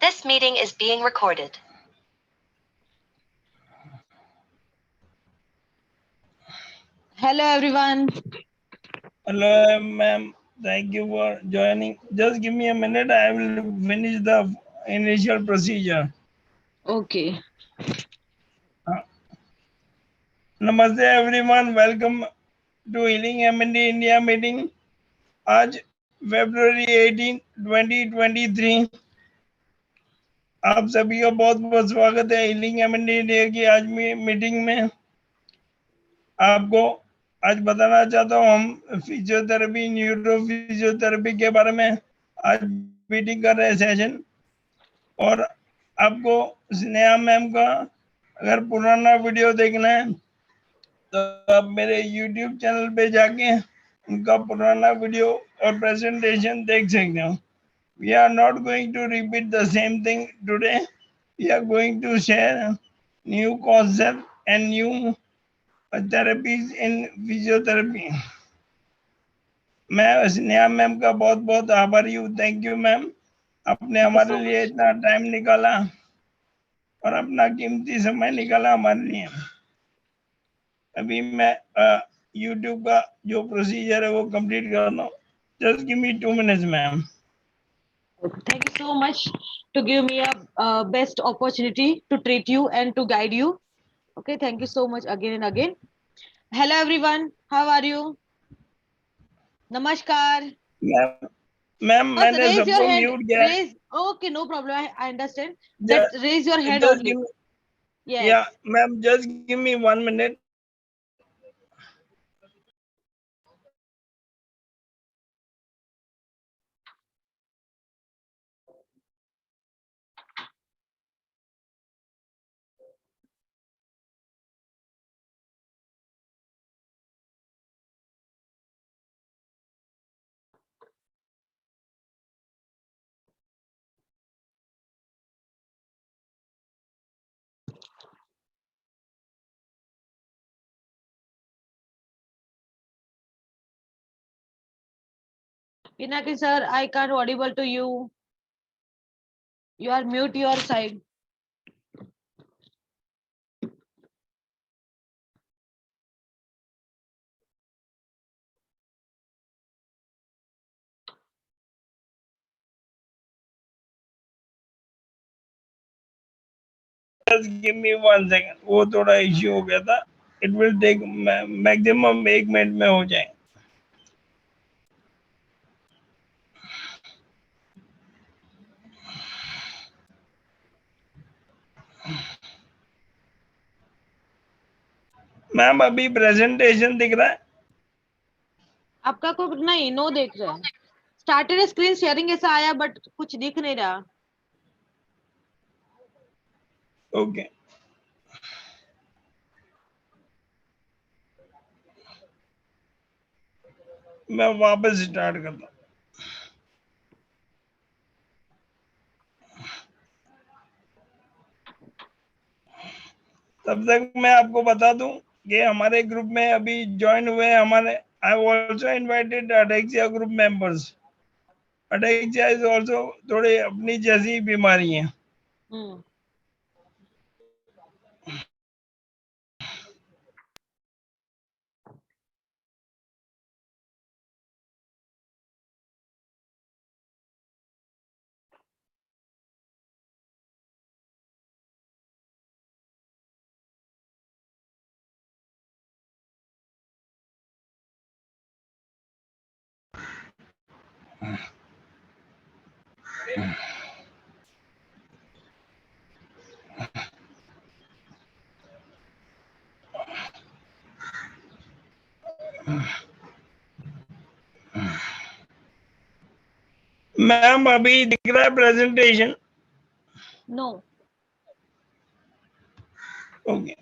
This meeting is being recorded. Hello everyone. Hello, ma'am. Thank you for joining. Just give me a minute. I will finish the initial procedure. Okay. Namaste everyone. Welcome to Healing M&D India meeting. आज February 18, 2023 आप सभी का बहुत बहुत स्वागत है healing M&D India की आज मीटिंग में। आपको आज बताना चाहता हूँ हम फिजियोथेरेपी न्यूरो फिजियोथेरेपी के बारे में आज मीटिंग कर रहे हैं सेशन। और आपको स्नेहा मैम का अगर पुराना वीडियो देखना है तो आप मेरे YouTube चैनल पे जाके उनका पुराना वीडियो और प्रेजेंटेशन देख सकते हो। We are not going to repeat the same thing today. We are going to share new concept and new therapies in physiotherapy. मैं स्नेहा मैम का बहुत बहुत आभारी हूँ। थैंक यू मैम, आपने हमारे लिए इतना टाइम निकाला और अपना कीमती समय निकाला हमारे लिए। अभी मैं YouTube का जो प्रोसीजर है वो कंप्लीट करना हूँ। Just give me 2 minutes ma'am. Thank you so much to give me a best opportunity to treat you and to guide you. Okay, thank you so much again and again. Hello everyone. How are you? Namaskar. Ma'am मैंने raise your सबको hand. Mute किया है। Raise. Okay, no problem. I understand. That raise your hand Just only. give me, Yes. yeah, ma'am, just give me 1 minute. Pinaki sir, I can't audible to you. You are mute your side. Just give me 1 second. वो थोड़ा issue हो गया था। It will take maximum 1 minute में हो जाए। Ma'am अभी presentation दिख रहा है? आपका को नहीं नो देख रहा है। स्टार्टेड स्क्रीन शेयरिंग ऐसा आया बट कुछ दिख नहीं रहा। ओके मैं वापस स्टार्ट करता हूँ। तब तक मैं आपको बता दूं कि हमारे ग्रुप में अभी ज्वाइन हुए हमारे I also invited Adexia group members. Adexia is also थोड़ी अपनी जैसी बीमारी है। मैम अभी दिख रहा है presentation? No. Okay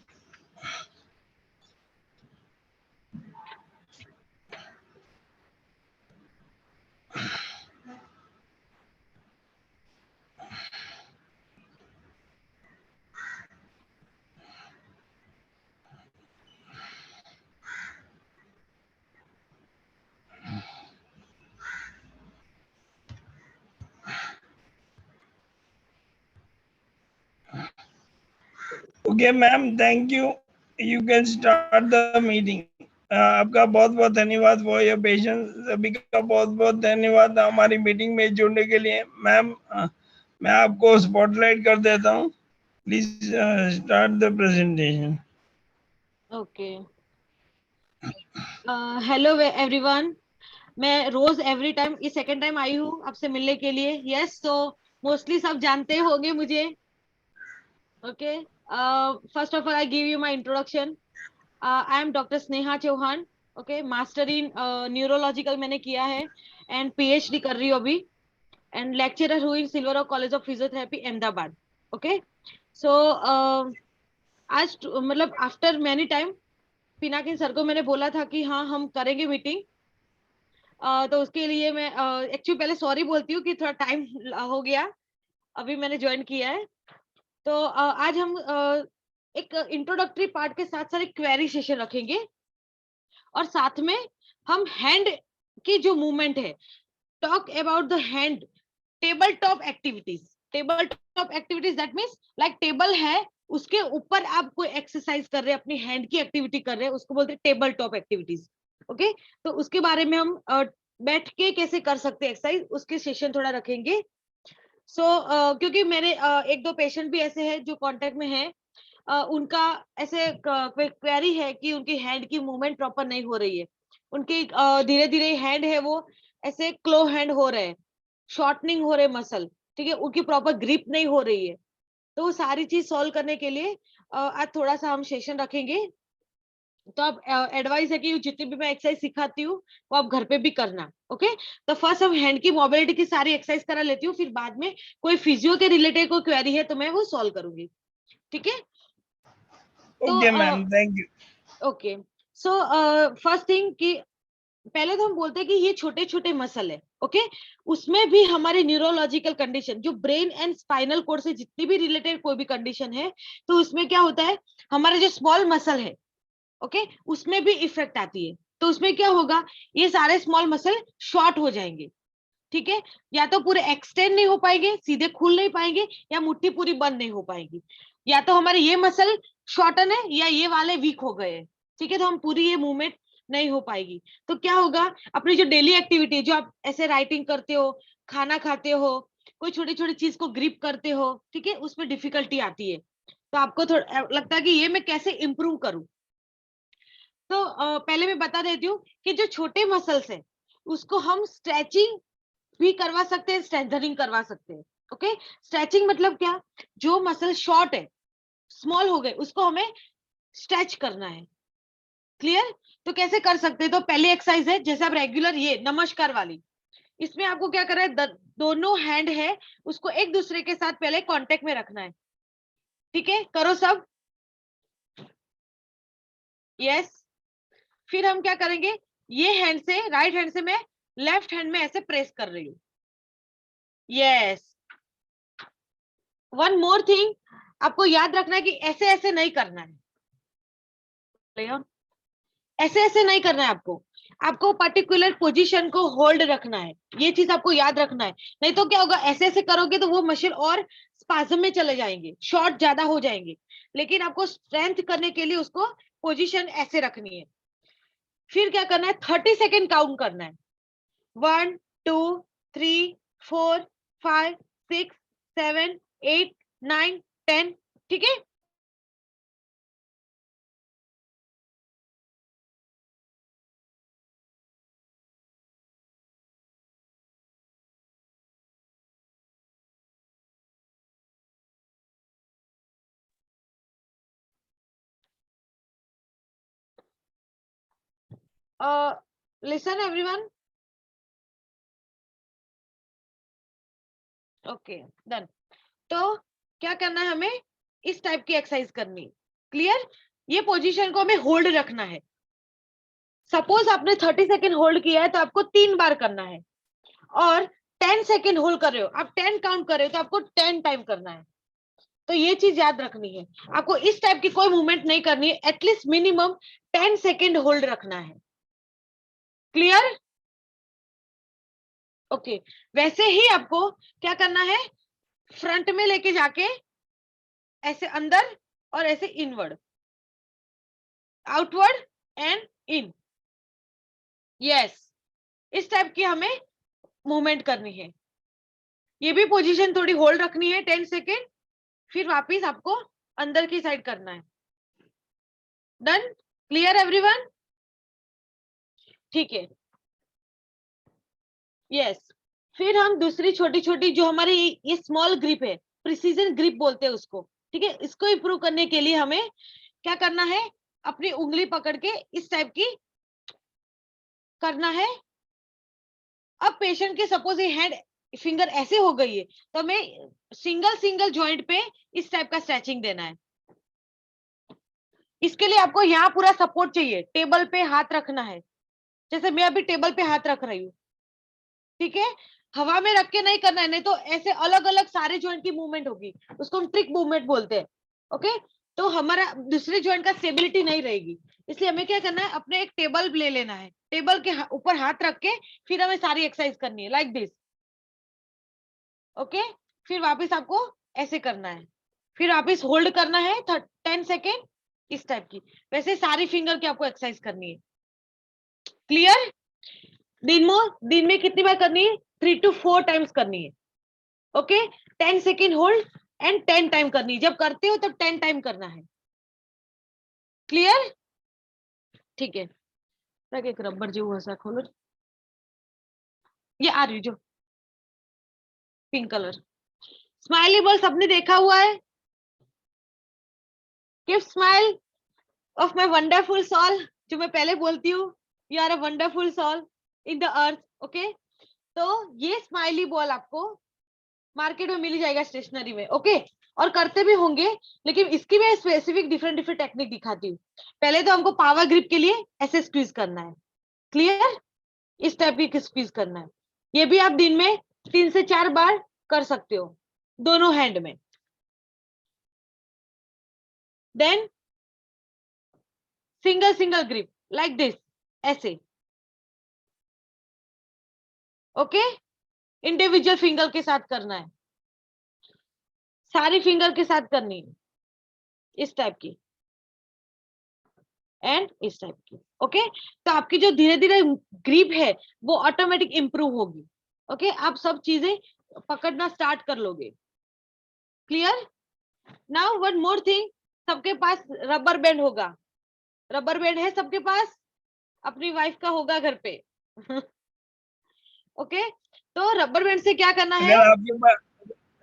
okay ma'am, thank you, you can start the meeting. आपका बहुत बहुत धन्यवाद फॉर योर पेशेंस। सभी का बहुत बहुत धन्यवाद हमारी मीटिंग में जुड़ने के लिए। मैम, मैं आपको स्पॉटलाइट कर देता हूँ। Please start the presentation. Okay, hello everyone. मैं रोज एवरी टाइम ये सेकंड टाइम आई हूँ आपसे मिलने के लिए। यस, तो मोस्टली सब जानते होंगे मुझे। Okay, first of all I give you my introduction. I am doctor Sneha Chauhan. Okay, master in neurological मैंने किया है एंड पीएचडी कर रही हूँ अभी, एंड लेक्चरर हुई Silver Oak college of physiotherapy Ahmedabad. Okay, so आज मतलब after many time Pinakin sir को मैंने बोला था कि हाँ हम करेंगे मीटिंग। तो उसके लिए मैं एक्चुअली पहले सॉरी बोलती हूँ कि थोड़ा टाइम हो गया, अभी मैंने ज्वाइन किया है। तो आज हम एक इंट्रोडक्टरी पार्ट के साथ साथ एक क्वेरी सेशन रखेंगे, और साथ में हम हैंड की जो मूवमेंट है, talk about the hand table top activities. Table top activities that means like table है, उसके ऊपर आप कोई एक्सरसाइज कर रहे हैं, अपनी हैंड की एक्टिविटी कर रहे हैं, उसको बोलते हैं टेबल टॉप एक्टिविटीज। ओके, तो उसके बारे में हम बैठ के कैसे कर सकते हैं एक्सरसाइज, उसके सेशन थोड़ा रखेंगे। सो क्योंकि मेरे एक दो पेशेंट भी ऐसे हैं जो कांटेक्ट में हैं, उनका ऐसे क्वेरी है कि उनकी हैंड की मूवमेंट प्रॉपर नहीं हो रही है, उनकी धीरे धीरे हैंड है वो ऐसे क्लो हैंड हो रहे हैं, शॉर्टनिंग हो रहे मसल, ठीक है, उनकी प्रॉपर ग्रिप नहीं हो रही है। तो वो सारी चीज सॉल्व करने के लिए आज थोड़ा सा हम सेशन रखेंगे। तो आप एडवाइस है कि जितनी भी मैं एक्सरसाइज सिखाती हूँ वो आप घर पे भी करना। ओके, तो फर्स्ट हम हैंड की मोबिलिटी की सारी एक्सरसाइज करा लेती हूँ, फिर बाद में कोई फिजियो के रिलेटेड कोई क्वेरी है तो मैं वो सॉल्व करूंगी। ठीक है, तो okay ma'am, thank you. Okay, so first thing कि पहले तो हम बोलते हैं कि ये छोटे छोटे मसल है। ओके, उसमें भी हमारे न्यूरोलॉजिकल कंडीशन जो ब्रेन एंड स्पाइनल कोड से जितनी भी रिलेटेड कोई भी कंडीशन है, तो उसमें क्या होता है, हमारे जो स्मॉल मसल है, ओके, उसमें भी इफेक्ट आती है। तो उसमें क्या होगा, ये सारे स्मॉल मसल शॉर्ट हो जाएंगे। ठीक है, या तो पूरे एक्सटेंड नहीं हो पाएंगे, सीधे खुल नहीं पाएंगे, या मुट्ठी पूरी बंद नहीं हो पाएगी, या तो हमारे ये मसल शॉर्टन है या ये वाले वीक हो गए हैं। ठीक है, तो हम पूरी ये मूवमेंट नहीं हो पाएगी। तो क्या होगा, अपनी जो डेली एक्टिविटी, जो आप ऐसे राइटिंग करते हो, खाना खाते हो, कोई छोटी छोटी चीज को ग्रिप करते हो, ठीक है, उसमें डिफिकल्टी आती है। तो आपको थोड़ा लगता है कि ये मैं कैसे इंप्रूव करूं। तो पहले मैं बता देती हूँ कि जो छोटे मसल्स है उसको हम स्ट्रेचिंग भी करवा सकते हैं, स्ट्रेंथनिंग करवा सकते हैं। ओके, स्ट्रेचिंग मतलब क्या, जो मसल शॉर्ट है, स्मॉल हो गए, उसको हमें स्ट्रेच करना है। क्लियर, तो कैसे कर सकते हैं, तो पहले एक्सरसाइज है, जैसे आप रेगुलर ये नमस्कार वाली, इसमें आपको क्या करना है, दोनों हैंड है उसको एक दूसरे के साथ पहले कांटेक्ट में रखना है। ठीक है, करो सब। यस, फिर हम क्या करेंगे, ये हैंड से, राइट हैंड से मैं लेफ्ट हैंड में ऐसे प्रेस कर रही हूँ। यस, वन मोर थिंग, आपको याद रखना है कि ऐसे ऐसे नहीं करना है, ऐसे ऐसे नहीं करना है आपको, आपको पर्टिकुलर पोजीशन को होल्ड रखना है, ये चीज आपको याद रखना है। नहीं तो क्या होगा, ऐसे ऐसे करोगे तो वो मसल और स्पाज्म में चले जाएंगे, शॉर्ट ज्यादा हो जाएंगे। लेकिन आपको स्ट्रेंथ करने के लिए उसको पोजीशन ऐसे रखनी है। फिर क्या करना है, 30 सेकेंड काउंट करना है, 1 2 3 4 5 6 7 8 9 10। ठीक है, लिसन एवरीवन। Okay, done. तो क्या करना है, हमें इस टाइप की एक्सरसाइज करनी। क्लियर, ये पोजीशन को हमें होल्ड रखना है। सपोज आपने 30 सेकेंड होल्ड किया है तो आपको 3 बार करना है, और 10 सेकेंड होल्ड कर रहे हो, आप 10 काउंट कर रहे हो तो आपको 10 टाइम करना है। तो ये चीज याद रखनी है, आपको इस टाइप की कोई मूवमेंट नहीं करनी है, एटलीस्ट मिनिमम 10 सेकेंड होल्ड रखना है। Clear, okay. वैसे ही आपको क्या करना है, फ्रंट में लेके जाके ऐसे अंदर और ऐसे inward, outward and in. Yes, इस टाइप की हमें मूवमेंट करनी है। ये भी पोजीशन थोड़ी होल्ड रखनी है 10 सेकेंड, फिर वापिस आपको अंदर की साइड करना है। डन? Clear everyone? ठीक है। यस, फिर हम दूसरी छोटी छोटी जो हमारी ये स्मॉल ग्रिप है, प्रिसीजन ग्रिप बोलते हैं उसको, ठीक है, इसको इंप्रूव करने के लिए हमें क्या करना है, अपनी उंगली पकड़ के इस टाइप की करना है। अब पेशेंट के सपोज ये हैंड फिंगर ऐसे हो गई है, तो हमें सिंगल सिंगल जॉइंट पे इस टाइप का स्ट्रेचिंग देना है। इसके लिए आपको यहाँ पूरा सपोर्ट चाहिए, टेबल पे हाथ रखना है, जैसे मैं अभी टेबल पे हाथ रख रही हूँ, ठीक है। हवा में रख के नहीं करना है, नहीं तो ऐसे अलग अलग सारे जॉइंट की मूवमेंट होगी, उसको हम ट्रिक मूवमेंट बोलते हैं। ओके, तो हमारा दूसरे जॉइंट का स्टेबिलिटी नहीं रहेगी, इसलिए हमें क्या करना है, अपने एक टेबल ले लेना है, टेबल के ऊपर हाथ रख के फिर हमें सारी एक्सरसाइज करनी है लाइक दिस। ओके, फिर वापस आपको ऐसे करना है, फिर वापस होल्ड करना है 10 सेकेंड इस टाइप की। वैसे सारी फिंगर की आपको एक्सरसाइज करनी है। क्लियर? दिन में कितनी बार करनी है? 3 to 4 टाइम्स करनी है। Okay, 10 second hold and 10 time करनी है। जब करते हो तब 10 टाइम करना है। क्लियर? ठीक है, एक रबर जो ऐसा खोलो, ये आ रही जो पिंक कलर स्माइली बॉल सबने देखा हुआ है। Give smile of my wonderful soul, जो मैं पहले बोलती हूँ, you are a wonderful soul in the earth. Okay, तो ये स्माइली बॉल आपको मार्केट में मिल जाएगा स्टेशनरी में। ओके, और करते भी होंगे, लेकिन इसकी मैं स्पेसिफिक डिफरेंट टेक्निक दिखाती हूँ। पहले तो हमको पावर ग्रिप के लिए ऐसे स्क्वीज करना है। क्लियर? इस टाइप की स्क्वीज करना है। ये भी आप दिन में 3 से 4 बार कर सकते हो दोनों हैंड में। Then single single grip like this, ऐसे। ओके, इंडिविजुअल फिंगर के साथ करना है, सारी फिंगर के साथ करनी है, इस टाइप की एंड इस टाइप की। ओके, तो आपकी जो धीरे धीरे ग्रिप है वो ऑटोमेटिक इंप्रूव होगी। ओके, आप सब चीजें पकड़ना स्टार्ट कर लोगे। Clear? Now one more thing, सबके पास रबर बैंड होगा। रबर बैंड है सबके पास? अपनी वाइफ का होगा घर पे। ओके, तो रबर बैंड से क्या करना है?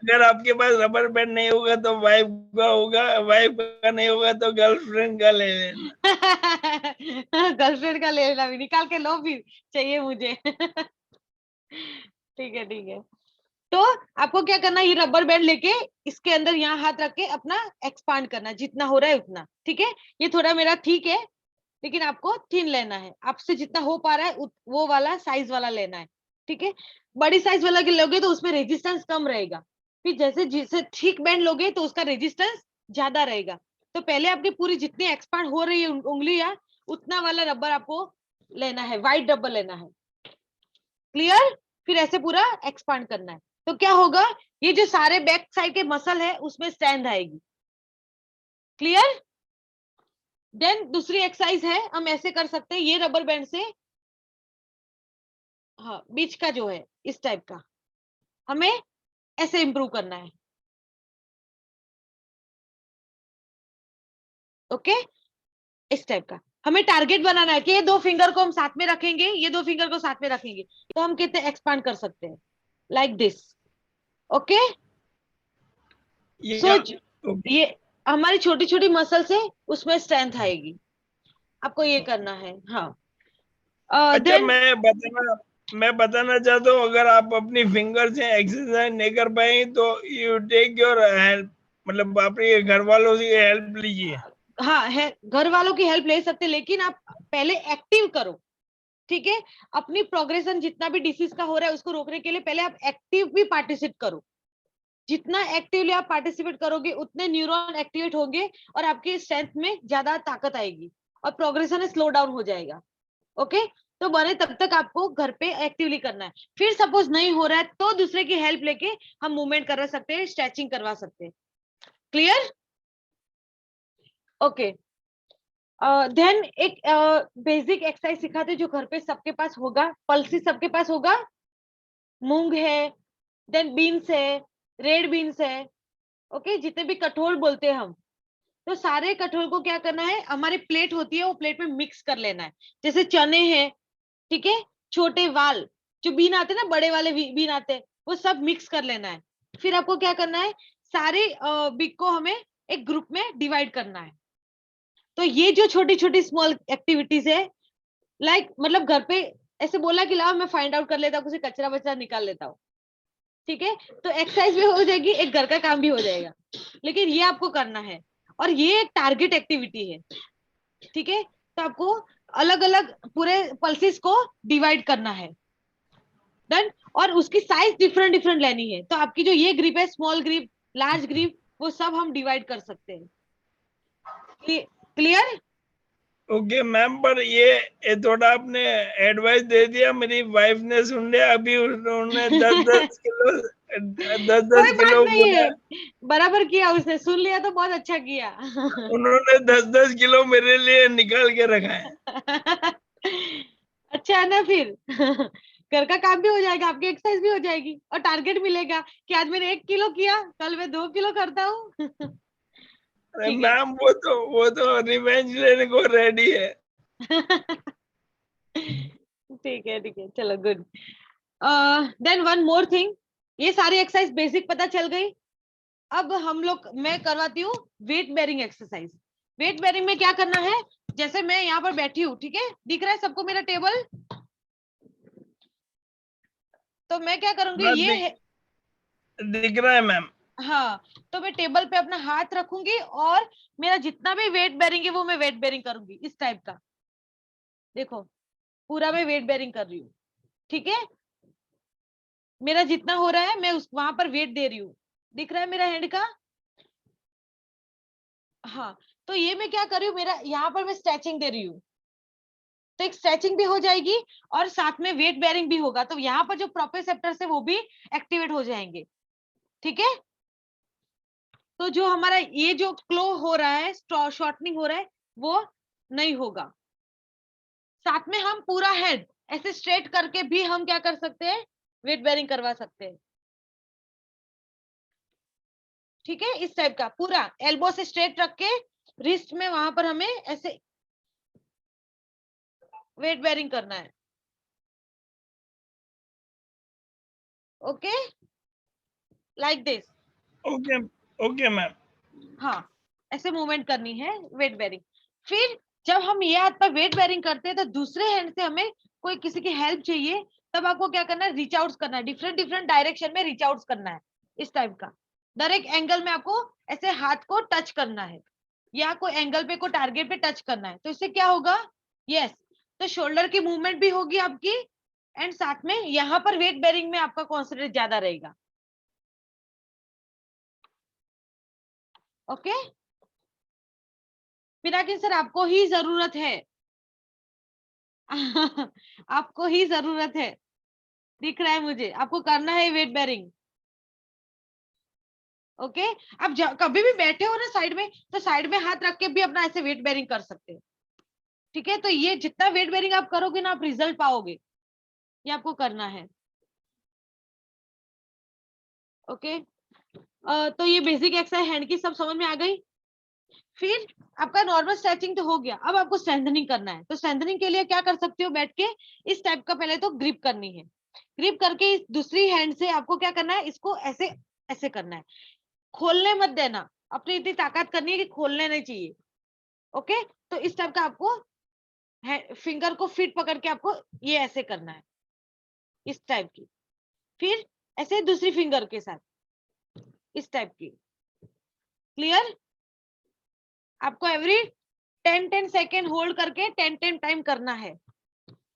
अगर आपके पास रबर बैंड नहीं होगा तो वाइफ का होगा, वाइफ का नहीं होगा तो गर्लफ्रेंड का ले लेना। गर्लफ्रेंड का ले लेना, भी निकाल के लो, फिर चाहिए मुझे। ठीक है, ठीक है। तो आपको क्या करना है, ये रबर बैंड लेके इसके अंदर यहाँ हाथ रख के अपना एक्सपांड करना, जितना हो रहा है उतना। ठीक है, ये थोड़ा मेरा ठीक है, लेकिन आपको थिन लेना है, आपसे जितना हो पा रहा है वो वाला साइज वाला लेना है। ठीक है, बड़ी साइज वाला के लोगे तो उसमें रेजिस्टेंस कम रहेगा, फिर जैसे जिसे ठीक बैंड लोगे तो उसका रेजिस्टेंस ज्यादा रहेगा। तो पहले आपकी पूरी जितनी एक्सपांड हो रही है उंगलियां, उतना वाला रबर आपको लेना है, वाइड रबर लेना है। क्लियर? फिर ऐसे पूरा एक्सपांड करना है, तो क्या होगा, ये जो सारे बैक साइड के मसल है उसमें स्ट्रेंथ आएगी। क्लियर? देन दूसरी एक्सरसाइज है, हम ऐसे कर सकते हैं, ये रबर बैंड से, हाँ, बीच का जो है इस टाइप का हमें ऐसे इंप्रूव करना है। ओके, इस टाइप का हमें टारगेट बनाना है कि ये 2 फिंगर को हम साथ में रखेंगे, ये 2 फिंगर को साथ में रखेंगे, तो हम कितने एक्सपांड कर सकते हैं, लाइक दिस। ओके, सोच, ये हमारी छोटी छोटी मसल से उसमें स्ट्रेंथ आएगी, आपको ये करना है। हाँ, अच्छा, देन मैं बताना चाहता हूँ, अगर आप अपनी फिंगर से एक्सरसाइज नहीं कर पाए तो यू टेक योर हेल्प, मतलब अपने घर वालों से हेल्प लीजिए। हाँ, है, घर वालों की हेल्प ले सकते, लेकिन आप पहले एक्टिव करो। ठीक है, अपनी प्रोग्रेशन जितना भी डिसीज का हो रहा है उसको रोकने के लिए पहले आप एक्टिव भी पार्टिसिपेट करो। जितना एक्टिवली आप पार्टिसिपेट करोगे उतने न्यूरॉन एक्टिवेट होंगे और आपकी स्ट्रेंथ में ज्यादा ताकत आएगी और प्रोग्रेशन स्लो डाउन हो जाएगा। ओके, तो बने तब तक आपको घर पे एक्टिवली करना है। फिर सपोज नहीं हो रहा है तो दूसरे की हेल्प लेके हम मूवमेंट करवा सकते हैं, स्ट्रेचिंग करवा सकते हैं। क्लियर? ओके, देन एक बेसिक एक्सरसाइज सिखाते जो घर पे सबके पास होगा, पल्सी सबके पास होगा, मूंग है, देन बीन्स है, रेड बीन्स है, ओके, जितने भी कठोल बोलते हैं हम, तो सारे कठोल को क्या करना है, हमारी प्लेट होती है वो प्लेट में मिक्स कर लेना है। जैसे चने हैं, ठीक है, छोटे वाल जो बीन आते हैं ना, बड़े वाले बीन आते हैं, वो सब मिक्स कर लेना है। फिर आपको क्या करना है, सारे बिग को हमें एक ग्रुप में डिवाइड करना है। तो ये जो छोटी छोटी स्मॉल एक्टिविटीज है, लाइक मतलब घर पे ऐसे बोला कि लाओ मैं फाइंड आउट कर लेता हूँ, कुछ कचरा वचरा निकाल लेता हूँ, ठीक है, तो एक्सरसाइज भी हो जाएगी, एक घर का काम भी हो जाएगा, लेकिन ये आपको करना है और ये एक टारगेट एक्टिविटी है, ठीक है। तो आपको अलग अलग पूरे पल्सेस को डिवाइड करना है, डन। और उसकी साइज डिफरेंट डिफरेंट लेनी है, तो आपकी जो ये ग्रिप है, स्मॉल ग्रिप, लार्ज ग्रिप, वो सब हम डिवाइड कर सकते हैं। क्लियर? ओके मैम, पर ये थोड़ा आपने एडवाइस दे दिया, मेरी वाइफ ने सुन लिया, अभी उन्होंने 10-10 किलो कोई 10-10 बात किलो नहीं बोला। है, बराबर किया, उसने सुन लिया तो बहुत अच्छा किया। उन्होंने 10-10 किलो मेरे लिए निकाल के रखा है। अच्छा है ना, फिर घर का काम भी हो जाएगा, आपकी एक्सरसाइज भी हो जाएगी और टारगेट मिलेगा कि आज मैंने 1 किलो किया, कल मैं 2 किलो करता हूँ। अरे ठीक है। मैम, वो तो रिवेंज लेने को रेडी है। ठीक है, ठीक है, चलो, good. Then one more thing, ये सारी एक्सरसाइज बेसिक पता चल गई। अब हम लोग, मैं करवाती हूँ weight bearing exercise. Weight bearing में क्या करना है, जैसे मैं यहाँ पर बैठी हूँ, ठीक है, दिख रहा है सबको मेरा टेबल, तो मैं क्या करूंगी, हाँ, ये है, दिख रहा है मैम। हाँ, तो मैं टेबल पे अपना हाथ रखूंगी और मेरा जितना भी वेट बेरिंग है वो मैं वेट बेरिंग करूंगी, इस टाइप का। देखो, पूरा मैं वेट बेरिंग कर रही हूँ, ठीक है, मेरा जितना हो रहा है मैं उस वहां पर वेट दे रही हूँ, दिख रहा है मेरा हैंड का, हाँ। तो ये मैं क्या कर रही हूँ, मेरा यहाँ पर मैं स्ट्रेचिंग दे रही हूँ, तो एक स्ट्रेचिंग भी हो जाएगी और साथ में वेट बेरिंग भी होगा, तो यहाँ पर जो प्रोप्रियोसेप्टर्स है वो भी एक्टिवेट हो जाएंगे, ठीक है। तो जो हमारा ये जो क्लो हो रहा है, शॉर्टनिंग हो रहा है, वो नहीं होगा। साथ में हम पूरा हेड ऐसे स्ट्रेट करके भी हम क्या कर सकते हैं, वेट बेरिंग करवा सकते हैं, ठीक है, इस टाइप का पूरा एल्बो से स्ट्रेट रख के रिस्ट में वहां पर हमें ऐसे वेट बेरिंग करना है, okay, like this. Okay, okay ma'am. हाँ, ऐसे मूवमेंट करनी है वेट बेरिंग। फिर जब हम ये हाथ पर वेट बेरिंग करते हैं तो दूसरे हैंड से हमें कोई किसी की हेल्प चाहिए, तब आपको क्या करना है, रीच आउट करना है, डिफरेंट डिफरेंट डायरेक्शन में रीच आउट करना है, इस टाइप का। डायरेक्ट एंगल में आपको ऐसे हाथ को टच करना है या कोई एंगल पे को टारगेट पे टच करना है, तो इससे क्या होगा, यस, तो शोल्डर की मूवमेंट भी होगी आपकी एंड साथ में यहाँ पर वेट बेरिंग में आपका कॉन्सेंट्रेट ज्यादा रहेगा, ओके। पिनाकिन सर, आपको ही जरूरत है। आपको ही जरूरत है, दिख रहा है मुझे, आपको करना है वेट बेरिंग, ओके। आप कभी भी बैठे हो ना साइड में, तो साइड में हाथ रख के भी अपना ऐसे वेट बेरिंग कर सकते हो, ठीक है। तो ये जितना वेट बेरिंग आप करोगे ना, आप रिजल्ट पाओगे, ये आपको करना है, ओके। तो ये बेसिक एक्सरसाइज हैंड की सब समझ में आ गई। फिर आपका नॉर्मल स्ट्रेचिंग तो हो गया, अब आपको स्ट्रेंथनिंग करना है, तो स्ट्रेंथनिंग के लिए क्या कर सकते हो, बैठ के इस टाइप का पहले तो ग्रिप करनी है, ग्रिप करके इस दूसरी हैंड से आपको क्या करना है, इसको ऐसे ऐसे करना है, खोलने मत देना, अपनी इतनी ताकत करनी है कि खोलने नहीं चाहिए, ओके। तो इस टाइप का आपको फिंगर को फिट पकड़ के आपको ये ऐसे करना है, इस टाइप की। फिर ऐसे दूसरी फिंगर के साथ इस टाइप की, क्लियर। आपको एवरी 10-10 सेकेंड होल्ड करके 10-10 टाइम करना है,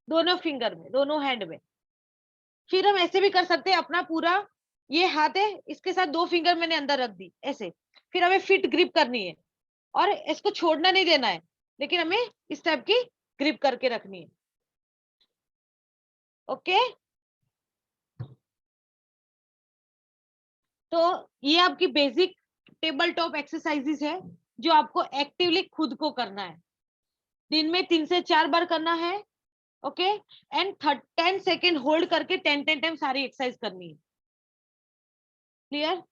दोनों फिंगर में, दोनों हैंड में। फिर हम ऐसे भी कर सकते हैं, अपना पूरा ये हाथ है, इसके साथ 2 फिंगर मैंने अंदर रख दी ऐसे, फिर हमें फिट ग्रिप करनी है और इसको छोड़ना नहीं देना है, लेकिन हमें इस टाइप की ग्रिप करके रखनी है, ओके। तो ये आपकी बेसिक टेबल टॉप एक्सरसाइजेस है, जो आपको एक्टिवली खुद को करना है। दिन में 3 से 4 बार करना है, ओके, एंड 10 सेकेंड होल्ड करके 10 टाइम सारी एक्सरसाइज करनी है। क्लियर?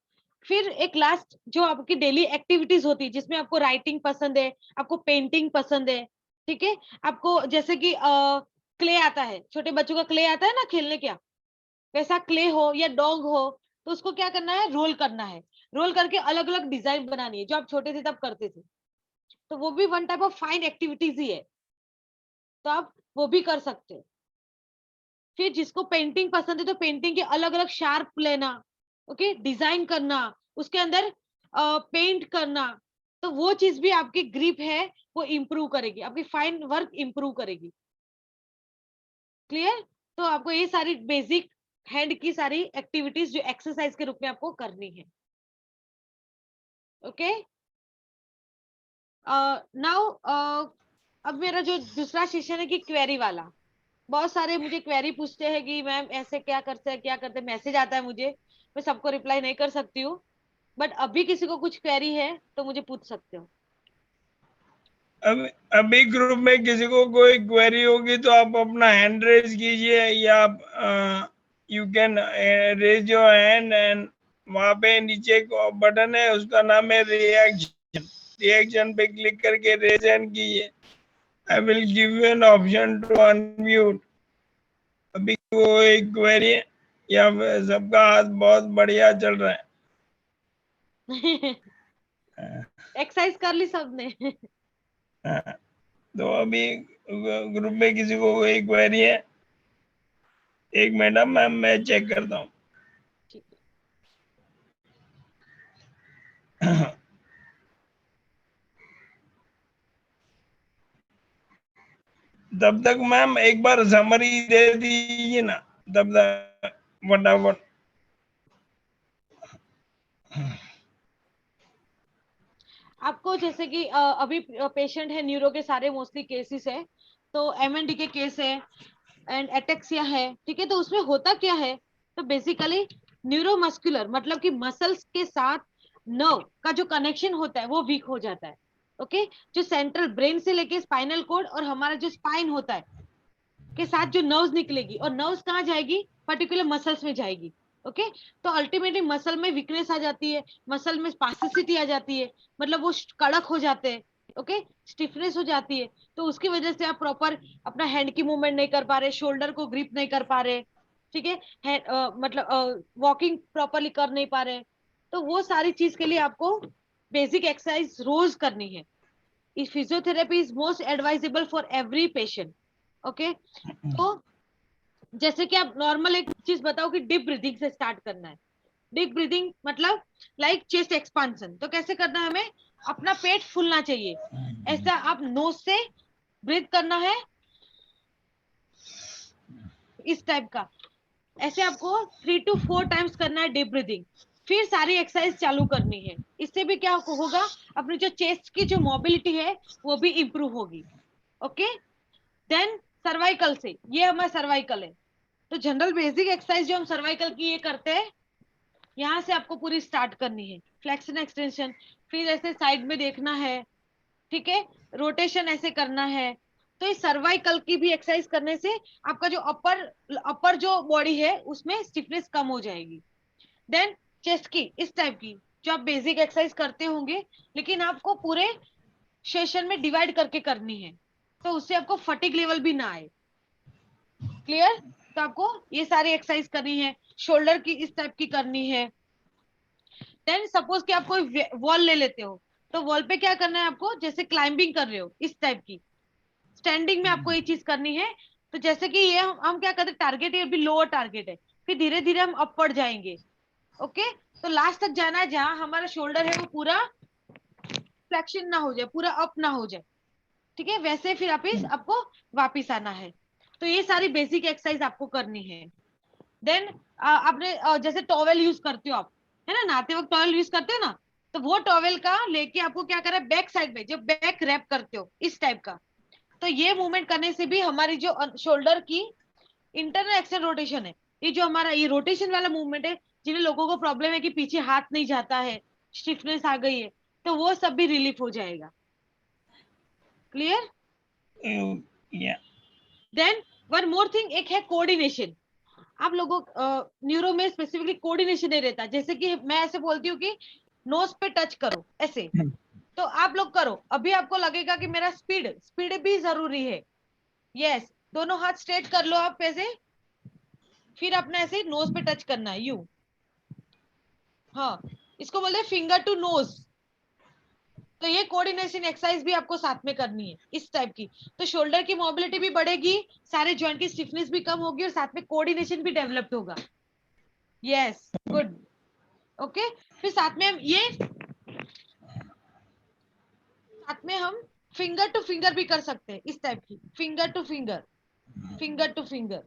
फिर एक लास्ट जो आपकी डेली एक्टिविटीज होती है, जिसमें आपको राइटिंग पसंद है, आपको पेंटिंग पसंद है, ठीक है, आपको जैसे कि क्ले आता है, छोटे बच्चों का क्ले आता है ना खेलने का, वैसा क्ले हो या डॉग हो, तो उसको क्या करना है, रोल करना है। रोल करके अलग अलग डिजाइन बनानी है, जो आप छोटे थे तब करते थे। तो वो भी one type of fine activities ही है, तो आप वो भी कर सकते हो। फिर जिसको पेंटिंग पसंद है तो पेंटिंग के अलग अलग शार्प लेना, ओके, डिजाइन करना, उसके अंदर पेंट करना, तो वो चीज भी आपकी ग्रिप है वो इम्प्रूव करेगी, आपकी फाइन वर्क इम्प्रूव करेगी। क्लियर? तो आपको ये सारी बेसिक हैंड की सारी एक्टिविटीज जो एक्सरसाइज के रूप में आपको करनी है। ओके, नाउ अब मेरा जो दूसरा सेशन है कि क्वेरी वाला। बहुत सारे मुझे क्वेरी पूछते हैं कि मैम ऐसे क्या करते हैं, क्या करते हैं, मैसेज आता है मुझे, मैं सबको रिप्लाई नहीं कर सकती हूँ, बट अभी किसी को कुछ क्वेरी है तो मुझे पूछ सकते हो। अब अभी ग्रुप में किसी को कोई क्वेरी होगी तो आप अपना हैंड रेज कीजिए, या आप you can raise your hand, and वहां पे नीचे एक बटन है, उसका नाम है रिएक्शन। रिएक्शन पे क्लिक करके रेज हैंड कीजिए। I will give you an option to unmute. अभी कोई क्वेरी है या सबका हाथ बहुत बढ़िया चल रहा है? एक्सरसाइज कर ली सबने? हाँ, तो अभी ग्रुप में किसी को कोई क्वेरी है? एक मिनट मैम, मैं चेक करता हूँ। ठीक है। तब तक मैम एक बार समरी दे दीजिए ना, तब तक फटाफट। आपको जैसे कि अभी पेशेंट है न्यूरो के, सारे मोस्टली केसेस है, तो एमएनडी के केस है एंड एटेक्सिया है, ठीक है, तो उसमें होता क्या है, तो बेसिकली न्यूरोमस्कुलर मतलब कि मसल्स के साथ नर्व का जो कनेक्शन होता है वो वीक हो जाता है। ओके, जो सेंट्रल ब्रेन से लेके स्पाइनल कोड और हमारा जो स्पाइन होता है के साथ जो नर्व्स निकलेगी, और नर्व्स कहाँ जाएगी, पर्टिकुलर मसल्स में जाएगी। ओके, तो अल्टीमेटली मसल में वीकनेस आ जाती है, मसल में स्पास्टिसिटी आ जाती है, मतलब वो कड़क हो जाते हैं, ओके, स्टिफनेस हो जाती है। तो उसकी वजह से आप प्रॉपर अपना हैंड की मूवमेंट नहीं कर पा रहे, शोल्डर को ग्रिप नहीं कर पा रहे, ठीक है, मतलब वॉकिंग प्रॉपरली कर नहीं पा रहे। तो वो सारी चीज के लिए आपको बेसिक एक्सरसाइज रोज करनी है। Physiotherapy is most advisable for every patient. Okay, तो जैसे कि आप नॉर्मल एक चीज बताओ कि डीप ब्रीदिंग से स्टार्ट करना है। डीप ब्रीदिंग मतलब लाइक चेस्ट एक्सपांशन, तो कैसे करना है, हमें अपना पेट फूलना चाहिए, ऐसा आप नोज से ब्रीथ करना है, इस टाइप का। ऐसे आपको 3 to 4 टाइम्स करना है डीप ब्रीदिंग। फिर सारी एक्सरसाइज चालू करनी है। इससे भी क्या होगा, अपनी जो चेस्ट की जो मोबिलिटी है वो भी इंप्रूव होगी। ओके, देन सर्वाइकल से, ये हमारा सर्वाइकल है, तो जनरल बेसिक एक्सरसाइज जो हम सर्वाइकल की ये करते हैं, यहाँ से आपको पूरी स्टार्ट करनी है। फ्लेक्शन एक्सटेंशन, फिर ऐसे साइड में देखना है, ठीक है, रोटेशन ऐसे करना है। तो इस सर्वाइकल की भी एक्सरसाइज करने से आपका जो अपर अपर जो बॉडी है उसमें स्टिफनेस कम हो जाएगी। देन चेस्ट की इस टाइप की, जो आप बेसिक एक्सरसाइज करते होंगे, लेकिन आपको पूरे सेशन में डिवाइड करके करनी है, तो उससे आपको फटीग लेवल भी ना आए। क्लियर? तो आपको ये सारी एक्सरसाइज करनी है। शोल्डर की इस टाइप की करनी है। देन सपोज कि आप कोई वॉल ले लेते हो, तो वॉल पे क्या करना है आपको, जैसे क्लाइंबिंग कर रहे हो इस टाइप की, स्टैंडिंग में आपको ये चीज करनी है। तो जैसे कि ये हम क्या करते हैं, टारगेट ये भी लोअर टारगेट है, फिर धीरे धीरे हम अपवर्ड जाएंगे। ओके, तो लास्ट तक जाना है जहां हमारा शोल्डर है वो पूरा फ्लेक्शन ना हो जाए, पूरा अप ना हो जाए, ठीक है, वैसे फिर आपको वापिस आना है। तो ये सारी बेसिक एक्सरसाइज आपको करनी है। देन आपने जैसे टॉवेल यूज करते हो आप, है ना, नहाते वक्त टॉवेल यूज करते हो ना, तो वो टॉवेल का लेके आपको क्या करना है, बैक साइड में जो बैक रैप करते हो इस टाइप का, तो ये मूवमेंट करने से भी हमारी जो शोल्डर की इंटरनल एक्सटर्नल रोटेशन है, ये जो हमारा ये रोटेशन वाला मूवमेंट है, जिन्हें लोगों को प्रॉब्लम है कि पीछे हाथ नहीं जाता है, स्टिफनेस आ गई है, तो वो सब भी रिलीफ हो जाएगा. Clear? Yeah. Then one more thing, एक है कोऑर्डिनेशन. आप लोगों न्यूरो में स्पेसिफिकली कोऑर्डिनेशन नहीं रहता. जैसे कि मैं ऐसे बोलती हूँ कि नोज पे टच करो ऐसे, तो आप लोग करो. अभी आपको लगेगा कि मेरा स्पीड स्पीड भी जरूरी है. यस, दोनों हाथ स्ट्रेट कर लो आप ऐसे, फिर अपने ऐसे नोज पे टच करना है यू. हाँ, इसको बोलते हैं फिंगर टू नोज. तो ये कोऑर्डिनेशन एक्सरसाइज भी आपको साथ में करनी है इस टाइप की. तो शोल्डर की मोबिलिटी भी बढ़ेगी, सारे जॉइंट की स्टिफनेस भी कम होगी और साथ में कोऑर्डिनेशन भी डेवलप होगा. Yes, good. ओके, फिर साथ में हम फिंगर टू फिंगर भी कर सकते हैं इस टाइप की. Finger two finger, finger two finger.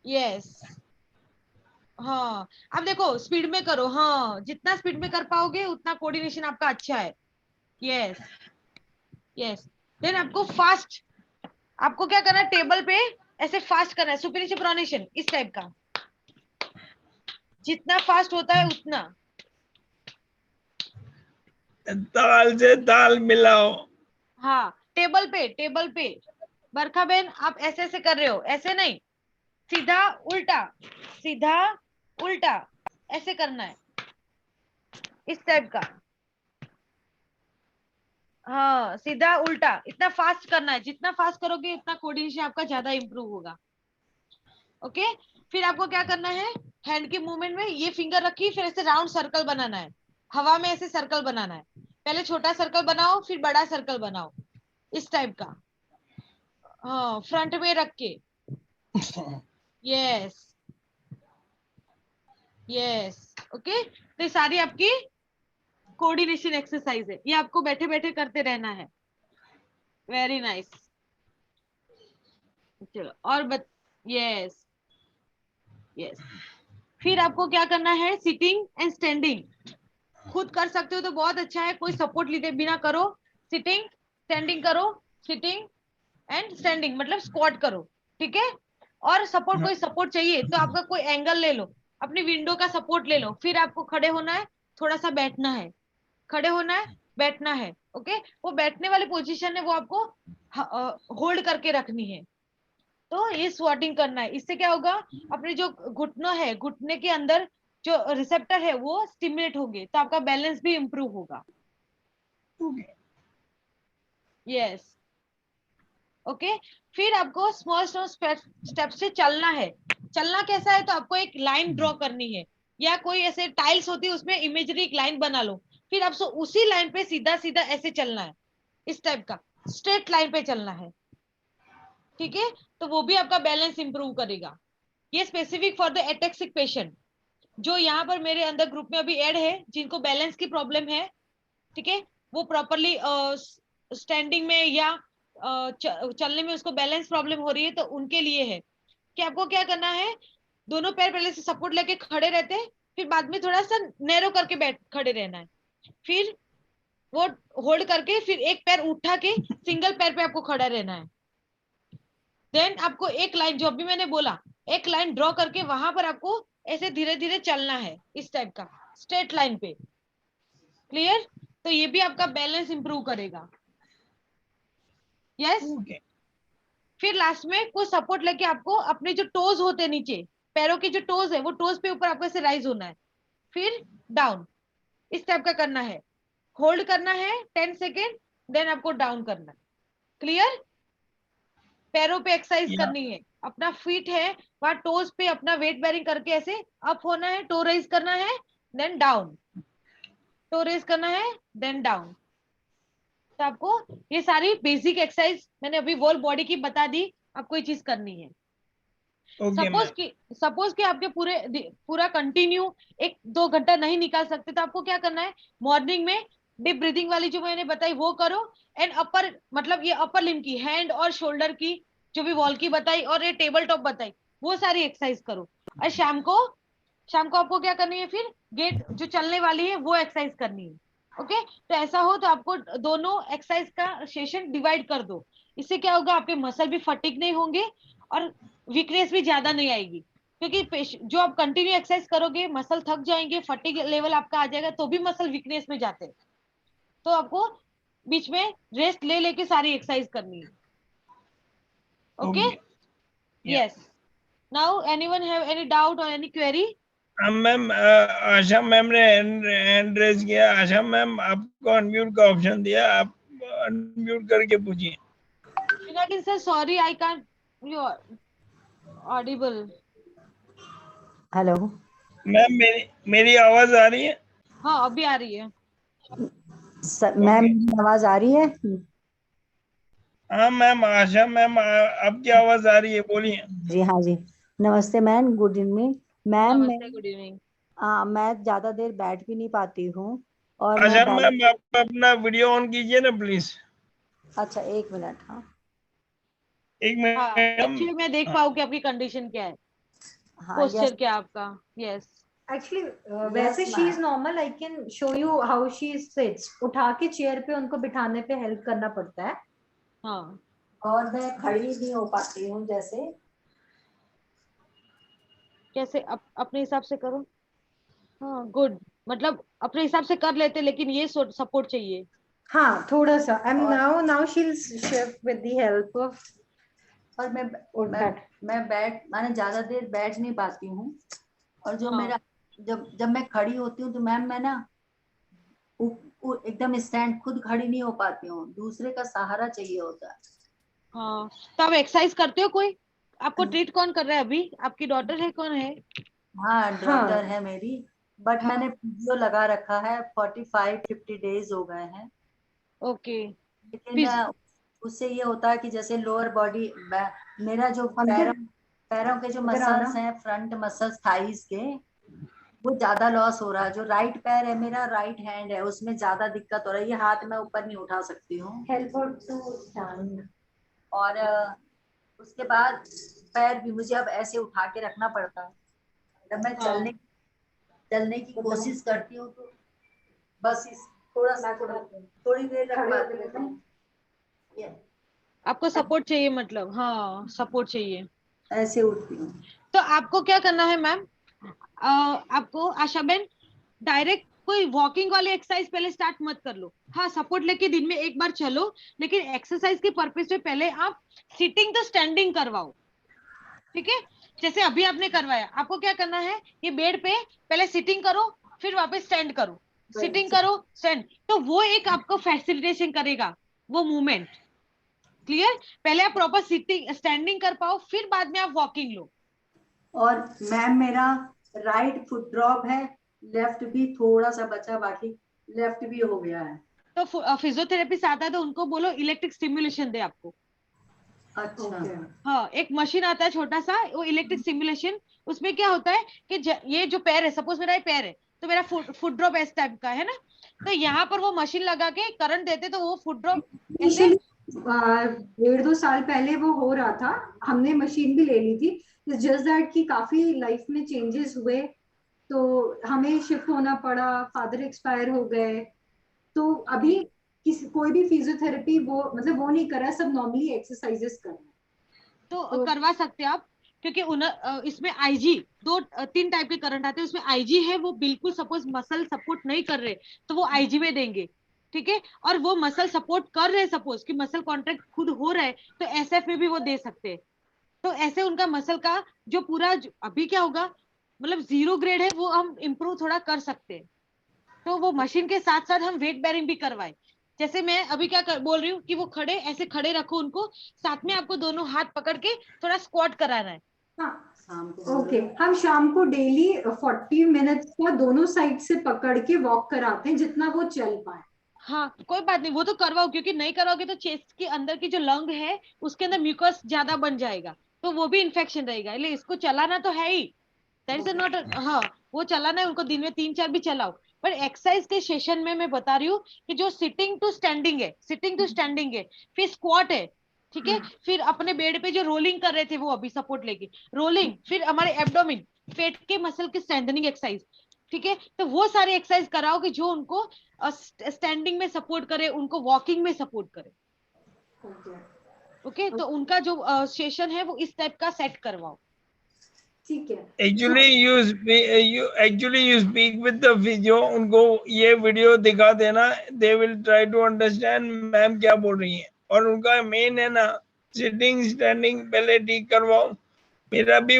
Yes. हाँ, अब देखो स्पीड में करो. हाँ, जितना स्पीड में कर पाओगे उतना कोऑर्डिनेशन आपका अच्छा है. यस. यस. देन आपको फास्ट, आपको क्या करना है, टेबल पे ऐसे फास्ट करना है. सुपीरियर प्रोनेशन इस टाइप का, जितना फास्ट होता है उतना. ताल से ताल मिलाओ. हाँ, टेबल पे, टेबल पे. बरखा बहन, आप ऐसे ऐसे कर रहे हो, ऐसे नहीं, सीधा उल्टा, सीधा उल्टा, ऐसे करना है इस टाइप का. हाँ, सीधा उल्टा, इतना फास्ट करना है. जितना फास्ट करोगे उतना कोऑर्डिनेशन आपका ज्यादा इंप्रूव होगा. ओके, फिर आपको क्या करना है, हैंड की मूवमेंट में ये फिंगर रखी, फिर ऐसे राउंड सर्कल बनाना है. हवा में ऐसे सर्कल बनाना है. पहले छोटा सर्कल बनाओ, फिर बड़ा सर्कल बनाओ इस टाइप का. हाँ, फ्रंट में रख के. यस. यस. ओके, तो ये सारी आपकी कोऑर्डिनेशन एक्सरसाइज है. ये आपको बैठे बैठे करते रहना है. Very nice. चलो और यस. यस. फिर आपको क्या करना है, सिटिंग एंड स्टैंडिंग. खुद कर सकते हो तो बहुत अच्छा है, कोई सपोर्ट लिए बिना करो. सिटिंग स्टैंडिंग करो, सिटिंग एंड स्टैंडिंग, मतलब स्क्वाट करो. ठीक है. और सपोर्ट, कोई सपोर्ट चाहिए तो आपका कोई एंगल ले लो, अपनी विंडो का सपोर्ट ले लो. फिर आपको खड़े होना है, थोड़ा सा बैठना है, खड़े होना है, बैठना है. ओके, वो बैठने वाली पोजीशन है वो आपको होल्ड करके रखनी है. तो ये स्क्वाटिंग करना है. इससे क्या होगा, अपने जो घुटनों है, घुटने के अंदर जो रिसेप्टर है वो स्टिमुलेट होंगे, तो आपका बैलेंस भी इंप्रूव होगा. यस. ओके, फिर आपको स्मॉल स्मॉल स्टेप से चलना है. चलना कैसा है, तो आपको एक लाइन ड्रॉ करनी है, या कोई ऐसे टाइल्स होती है उसमें इमेजरी एक लाइन बना लो. फिर आपको उसी लाइन पे सीधा सीधा ऐसे चलना है इस टाइप का, स्ट्रेट लाइन पे चलना है. ठीक है, तो वो भी आपका बैलेंस इंप्रूव करेगा. ये स्पेसिफिक फॉर द एटेक्सिक पेशेंट, जो यहाँ पर मेरे अंदर ग्रुप में अभी ऐड है, जिनको बैलेंस की प्रॉब्लम है. ठीक है, वो प्रॉपरली स्टैंडिंग में या चलने में उसको बैलेंस प्रॉब्लम हो रही है, तो उनके लिए है कि आपको क्या करना है, दोनों पैर पहले से सपोर्ट लेके खड़े रहते हैं, फिर बाद में थोड़ा सा नैरो करके बैठ खड़े रहना है. फिर वो होल्ड करके फिर एक पैर उठा के सिंगल पैर पे आपको खड़ा रहना है. देन आपको एक लाइन, जो अभी मैंने बोला, एक लाइन ड्रॉ करके वहां पर आपको ऐसे धीरे धीरे चलना है इस टाइप का, स्ट्रेट लाइन पे. क्लियर? तो ये भी आपका बैलेंस इंप्रूव करेगा. यस. फिर लास्ट में कोई सपोर्ट लेके आपको अपने जो टोज होते हैं नीचे, पैरों के जो टोज है, वो टोज पे ऊपर आपको ऐसे राइज होना है, फिर डाउन इस टाइप का करना है. होल्ड करना है 10 सेकेंड, देन आपको डाउन करना है. क्लियर? पैरों पे एक्सरसाइज करनी है. अपना फीट है वहां टोज पे अपना वेट बेरिंग करके ऐसे अप होना है, टो रेज करना है, देन डाउन, टो रेज करना है, देन डाउन. तो आपको ये सारी बेसिक एक्सरसाइज मैंने अभी वॉल बॉडी की बता दी, आपको ये चीज करनी है. सपोज कि आपके पूरा कंटिन्यू 1-2 घंटा नहीं निकाल सकते, तो आपको क्या करना है, मॉर्निंग में डीप ब्रीदिंग वाली जो मैंने बताई वो करो. एंड अपर, मतलब ये अपर लिम्ब की, हैंड और शोल्डर की जो भी वॉल की बताई और ये टेबल टॉप बताई, वो सारी एक्सरसाइज करो. और शाम को आपको क्या करनी है, फिर गेट जो चलने वाली है वो एक्सरसाइज करनी है. ओके, तो ऐसा हो तो आपको दोनों एक्सरसाइज का सेशन डिवाइड कर दो. इससे क्या होगा, आपके मसल भी फटिक नहीं होंगे और वीकनेस भी ज्यादा नहीं आएगी. क्योंकि जो आप कंटिन्यू एक्सरसाइज करोगे मसल थक जाएंगे, फटीग लेवल आपका आ जाएगा, तो भी मसल वीकनेस में जाते हैं। तो आपको बीच में रेस्ट ले लेके सारी एक्सरसाइज करनी है। Okay, Okay. Yeah. Yes. Now anyone have any doubt और एनी क्वेरी? मैम आशा मैम ने हैंड रेज किया। आशा मैम आपको अनम्यूट का ऑप्शन दिया, आप अनम्यूट करके पूछिए। Pinakin sir sorry I can't you Audible. Hello ma'am मेरी आवाज आ रही है? हाँ अभी आ रही है। मैम, मेरी आवाज आ रही है? हाँ मैम, आशा मैम आपकी आवाज आ रही है, बोलिए। जी हाँ जी, नमस्ते मैम, गुड इवनिंग मैम। नमस्ते, गुड इवनिंग। मैं ज्यादा देर बैठ भी नहीं पाती हूँ और आशा मैं मैम आप अपना वीडियो ऑन कीजिए ना प्लीज। अच्छा, एक मिनट। हाँ एक हाँ मिनट। एक्चुअली मैं देख पाऊँ कि आपकी कंडीशन क्या है, हाँ, पोस्चर क्या है आपका। यस एक्चुअली वैसे she is normal, I can show you how she seats. उठा के चेयर पे उनको बिठाने पे हेल्प करना पड़ता है। हाँ, और मैं खड़ी नहीं हो पाती हूँ, जैसे कैसे अपने हिसाब से करो। हाँ गुड, मतलब अपने हिसाब से कर लेते, लेकिन ये सपोर्ट चाहिए। हाँ थोड़ा सा। एंड और- now she will shift with the help of. और मैं बैठ माने ज्यादा देर बैठ नहीं पाती हूँ। और जो हाँ। मेरा जब मैं खड़ी होती हूँ तो मैम मैं ना एकदम स्टैंड खुद खड़ी नहीं हो पाती हूँ, दूसरे का सहारा चाहिए होता है। हाँ तो आप एक्सरसाइज करते हो? कोई आपको ट्रीट कौन कर रहा है अभी? आपकी डॉटर है, कौन है? हाँ, डॉटर हाँ है मेरी, बट हाँ। मैंने फिजियो लगा रखा है, 45-50 डेज हो गए हैं। ओके। लेकिन उससे ये होता है कि जैसे लोअर बॉडी, मेरा जो पैरों के जो मसल्स हैं, फ्रंट मसल्स थाइस के, वो ज्यादा लॉस हो रहा है। जो राइट पैर है मेरा, राइट हैंड है, उसमें ज्यादा दिक्कत हो रही है। ये हाथ मैं ऊपर नहीं उठा सकती हूँ। Help to stand. और उसके बाद पैर भी मुझे अब ऐसे उठा के रखना पड़ता है। जब मैं हाँ। चलने की कोशिश करती हूँ तो बस थोड़ी देर रख पाती हूँ। आपको सपोर्ट चाहिए, मतलब हाँ सपोर्ट चाहिए। ऐसे उठती हूँ। तो आपको क्या करना है मैम, आपको आशा बेन, डायरेक्ट कोई वॉकिंग वाली एक्सरसाइज पहले स्टार्ट मत कर लो। हाँ सपोर्ट लेके दिन में एक बार चलो, लेकिन एक्सरसाइज के पर्पज से पहले आप सिटिंग तो स्टैंडिंग करवाओ। ठीक है, जैसे अभी आपने करवाया, आपको क्या करना है, ये बेड पे पहले सिटिंग करो, फिर वापस स्टैंड करो, सिटिंग करो स्टैंड, तो वो एक आपको फैसिलिटेशन करेगा वो मूवमेंट। क्लियर? पहले आप प्रॉपर सिटिंग स्टैंडिंग कर पाओ, फिर बाद में आप वॉकिंग लो। और मैम मेरा राइट फुट ड्रॉप है, लेफ्ट भी थोड़ा सा बचा, बाकी लेफ्ट भी हो गया है। तो फिजियोथेरेपिस्ट आता है तो उनको बोलो इलेक्ट्रिक स्टिमुलेशन दे आपको। अच्छा। हाँ एक मशीन आता है छोटा सा, वो इलेक्ट्रिक स्टिमुलेशन। उसमें क्या होता है कि ये जो पैर है, सपोज मेरा ये पैर है, तो मेरा फुट ड्रॉप इस टाइप का है ना, तो यहाँ पर वो मशीन लगा के करंट देते तो वो फुट ड्रॉप ऐसे। 1.5-2 साल पहले वो हो रहा था, हमने मशीन भी ले ली थी। जस्ट दैट कि काफी लाइफ में चेंजेस हुए, तो हमें शिफ्ट होना पड़ा, फादर एक्सपायर हो गए। तो अभी कोई भी फिजियोथेरेपी वो मतलब वो नहीं कर रहा, सब नॉर्मली एक्सरसाइजेस कर रहा है। तो करवा सकते हैं आप, क्योंकि इसमें आईजी 2-3 टाइप के करंट आते हैं। उसमें आईजी है, वो बिल्कुल सपोज मसल सपोर्ट नहीं कर रहे तो वो आईजी में देंगे। ठीक है, और वो मसल सपोर्ट कर रहे, सपोज कि मसल कॉन्ट्रैक्ट खुद हो रहा है, तो एसएफ में भी वो दे सकते हैं। तो ऐसे उनका मसल का जो पूरा अभी क्या होगा, मतलब 0 ग्रेड है, वो हम इम्प्रूव थोड़ा कर सकते हैं। तो वो मशीन के साथ साथ हम वेट बेरिंग भी करवाए। जैसे मैं अभी बोल रही हूँ कि वो खड़े ऐसे खड़े रखो उनको, साथ में आपको दोनों हाथ पकड़ के थोड़ा स्क्वाट कराना है। हाँ ओके, हम शाम को डेली 40 मिनट्स का दोनों साइड से पकड़ के वॉक कराते हैं, जितना वो चल पाए। हाँ कोई बात नहीं, वो तो करवाओ, क्योंकि नहीं करवाओगे तो चेस्ट के अंदर की जो लंग है उसके अंदर म्यूकस ज्यादा बन जाएगा, तो वो भी इन्फेक्शन रहेगा। इसलिए इसको चलाना तो है ही, दैट इज नॉट। हाँ वो चलाना है उनको, दिन में 3-4 भी चलाओ। पर एक्सरसाइज के सेशन में मैं बता रही हूँ कि जो सिटिंग टू स्टैंडिंग है, सिटिंग टू स्टैंडिंग है, फिर स्क्वाट है, ठीक है, फिर अपने बेड पे जो रोलिंग कर रहे थे वो अभी सपोर्ट लेके रोलिंग, फिर हमारे एब्डोमिन, पेट के मसल की स्ट्रेंथनिंग एक्सरसाइज। ठीक है, तो वो सारी एक्सरसाइज कराओ कि जो उनको स्टैंडिंग में सपोर्ट करे, उनको वॉकिंग में सपोर्ट करे। ओके, तो उनका जो सेशन है वो इस टाइप का सेट करवाओ। ठीक है। Actually you speak with the physio, उनको ये वीडियो दिखा देना, they will try to understand ma'am क्या बोल रही है। और उनका मेन है ना सिटिंग स्टैंडिंग पहले ठीक करवाओ। मेरा भी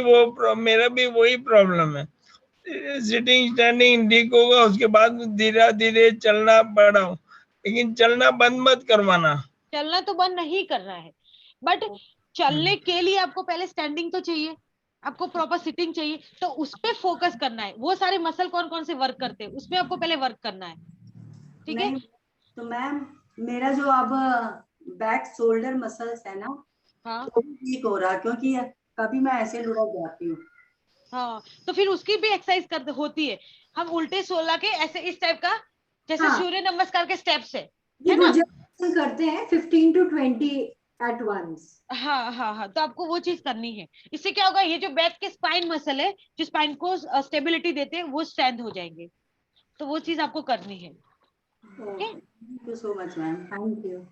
वही प्रॉब्लम है। सिटिंग स्टैंडिंग ठीक होगा, उसके बाद धीरे धीरे चलना बढ़ाओ, लेकिन चलना बंद मत करवाना। चलना तो बंद नहीं करना है, बट चलने के लिए आपको पहले स्टैंडिंग तो चाहिए, आपको प्रॉपर सिटिंग चाहिए, तो उस पे फोकस करना है। वो सारे मसल कौन कौन से वर्क करते हैं उसमें आपको पहले वर्क करना है, ठीक है। नहीं तो मैम मेरा जो अब बैक शोल्डर मसल्स है ना, हाँ वो ठीक हो रहा, क्योंकि कभी मैं ऐसे लुढ़क जाती हूँ। हाँ, तो फिर उसकी भी एक्सरसाइज कर होती है। हम उल्टे सोला के ऐसे इस टाइप का, जैसे हाँ। सूर्य नमस्कार के स्टेप्स है ये ना। भुजंगासन करते हैं 15 to 20 एट वंस। हाँ हाँ हाँ, तो आपको वो चीज करनी है। इससे क्या होगा, ये जो बैक के स्पाइन मसल है, जो स्पाइन को स्टेबिलिटी देते हैं, वो स्ट्रेंथ हो जाएंगे। तो वो चीज आपको करनी है, okay. Thank you so much ma'am. Thank you.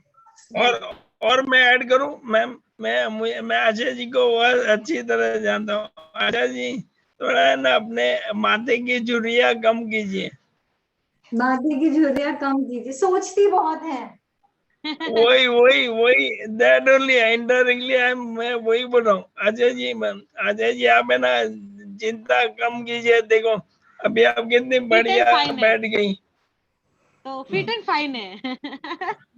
और मैं ऐड करूं मैम, मैं अजय जी को बहुत अच्छी तरह जानता हूँ। अजय जी थोड़ा है ना अपने माथे की झुर्रियां कम कीजिए। माथे की झुर्रियां कम कीजिए, सोचती बहुत है। वही दैट ओनली इंडायरेक्टली मैं वही बोल रहा हूँ। अजय जी मैम, अजय जी आप है ना चिंता कम कीजिए। देखो अभी आप कितनी बढ़िया fine है। बैठ गई। तो फिट एंड फाइन है।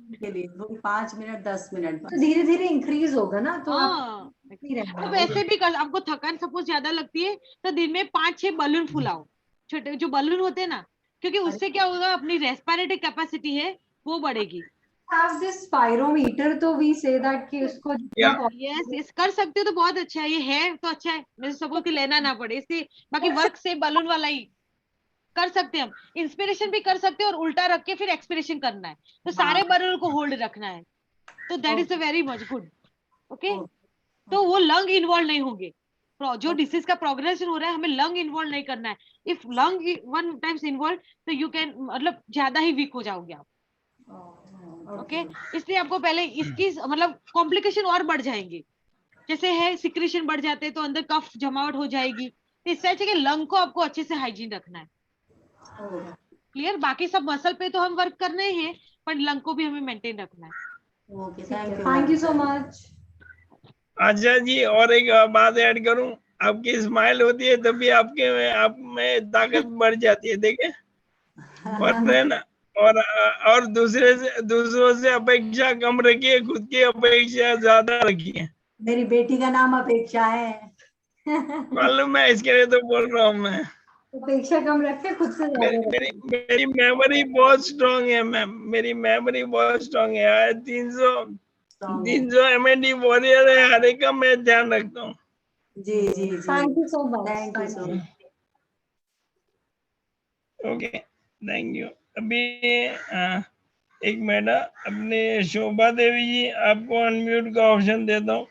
के लिए 5 मिनट 10 मिनट तो बस। धीरे धीरे इंक्रीज होगा ना, तो आप हाँ, नहीं रहना आप है। ऐसे भी कर, आपको थकान सपोज ज्यादा लगती है तो दिन में 5-6 बलून फुलाओ, छोटे जो बलून होते हैं ना, क्योंकि उससे क्या होगा, अपनी रेस्पिरेटरी कैपेसिटी है वो बढ़ेगी। Have this spirometer, तो we say that कि उसको जितना या यस यस, कर सकते हो तो बहुत अच्छा है, ये है तो अच्छा है, मैं सपोज कि लेना ना पड़े इससे। बाकी वर्क से बलून वाला ही कर सकते हैं हम। इंस्पिरेशन भी कर सकते हैं, और उल्टा रख के फिर एक्सपिरेशन करना है, तो सारे बलून को होल्ड रखना है। तो that is a very much good, okay. तो वो लंग इन्वॉल्व नहीं होंगे। जो डिसीज का प्रोग्रेशन हो रहा है, हमें लंग इन्वॉल्व नहीं करना है। If lung one times involve, तो यू कैन मतलब ज्यादा ही वीक हो जाओगे आप, ओके। इसलिए आपको पहले इसकी मतलब कॉम्प्लिकेशन और बढ़ जाएंगे। जैसे है सिक्रीशन बढ़ जाते हैं तो अंदर कफ जमावट हो जाएगी। तो इससे अच्छा कि लंग को आपको अच्छे से हाइजीन रखना है, क्लियर। बाकी सब मसल पे तो हम वर्क करने हैं, पर लंग को भी हमें मेंटेन रखना है। Okay thank you so much. Ajay ji और एक बात ऐड करूं, आपकी स्माइल होती है तभी आप में ताकत बढ़ जाती है, देखे। और है ना, और दूसरों से अपेक्षा कम रखिए, खुद की अपेक्षा ज्यादा रखिए। मेरी बेटी का नाम अपेक्षा है। मालूम है, इसके लिए तो बोल रहा हूँ मैं। अपेक्षा कम रखे, खुद से मेरी ज्यादा मेरी रखे। मेरी मेमोरी बहुत स्ट्रांग है मैम, मेरी मेमोरी बहुत स्ट्रांग है। 300 MND वॉरियर है, हर एक का मैं ध्यान रखता हूँ। जी जी जी, thank you so much. Thank you so much. Okay, thank you. अभी एक मिनट, अपने शोभा देवी जी आपको अनम्यूट का ऑप्शन देता हूँ।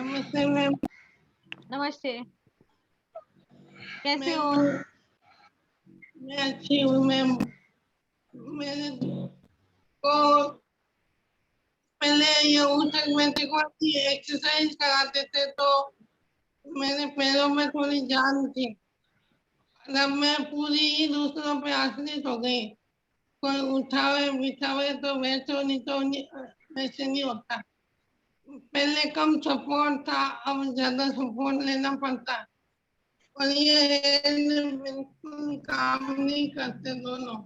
नमस्ते मैम। नमस्ते, कैसे हो? मैं अच्छी हूँ मैम। मेरे को पहले ये ऊतक में देखो एक्सरसाइज कराते थे, तो मेरे पैरों में थोड़ी जान थी। अब मैं पूरी ही दूसरों पे आश्रित हो गई। कोई उठावे बिठावे तो वैसे नहीं, तो वैसे नहीं होता। पहले कम सपोर्ट था, अब ज्यादा सपोर्ट लेना पड़ता। और ये बिल्कुल काम नहीं करते दोनों,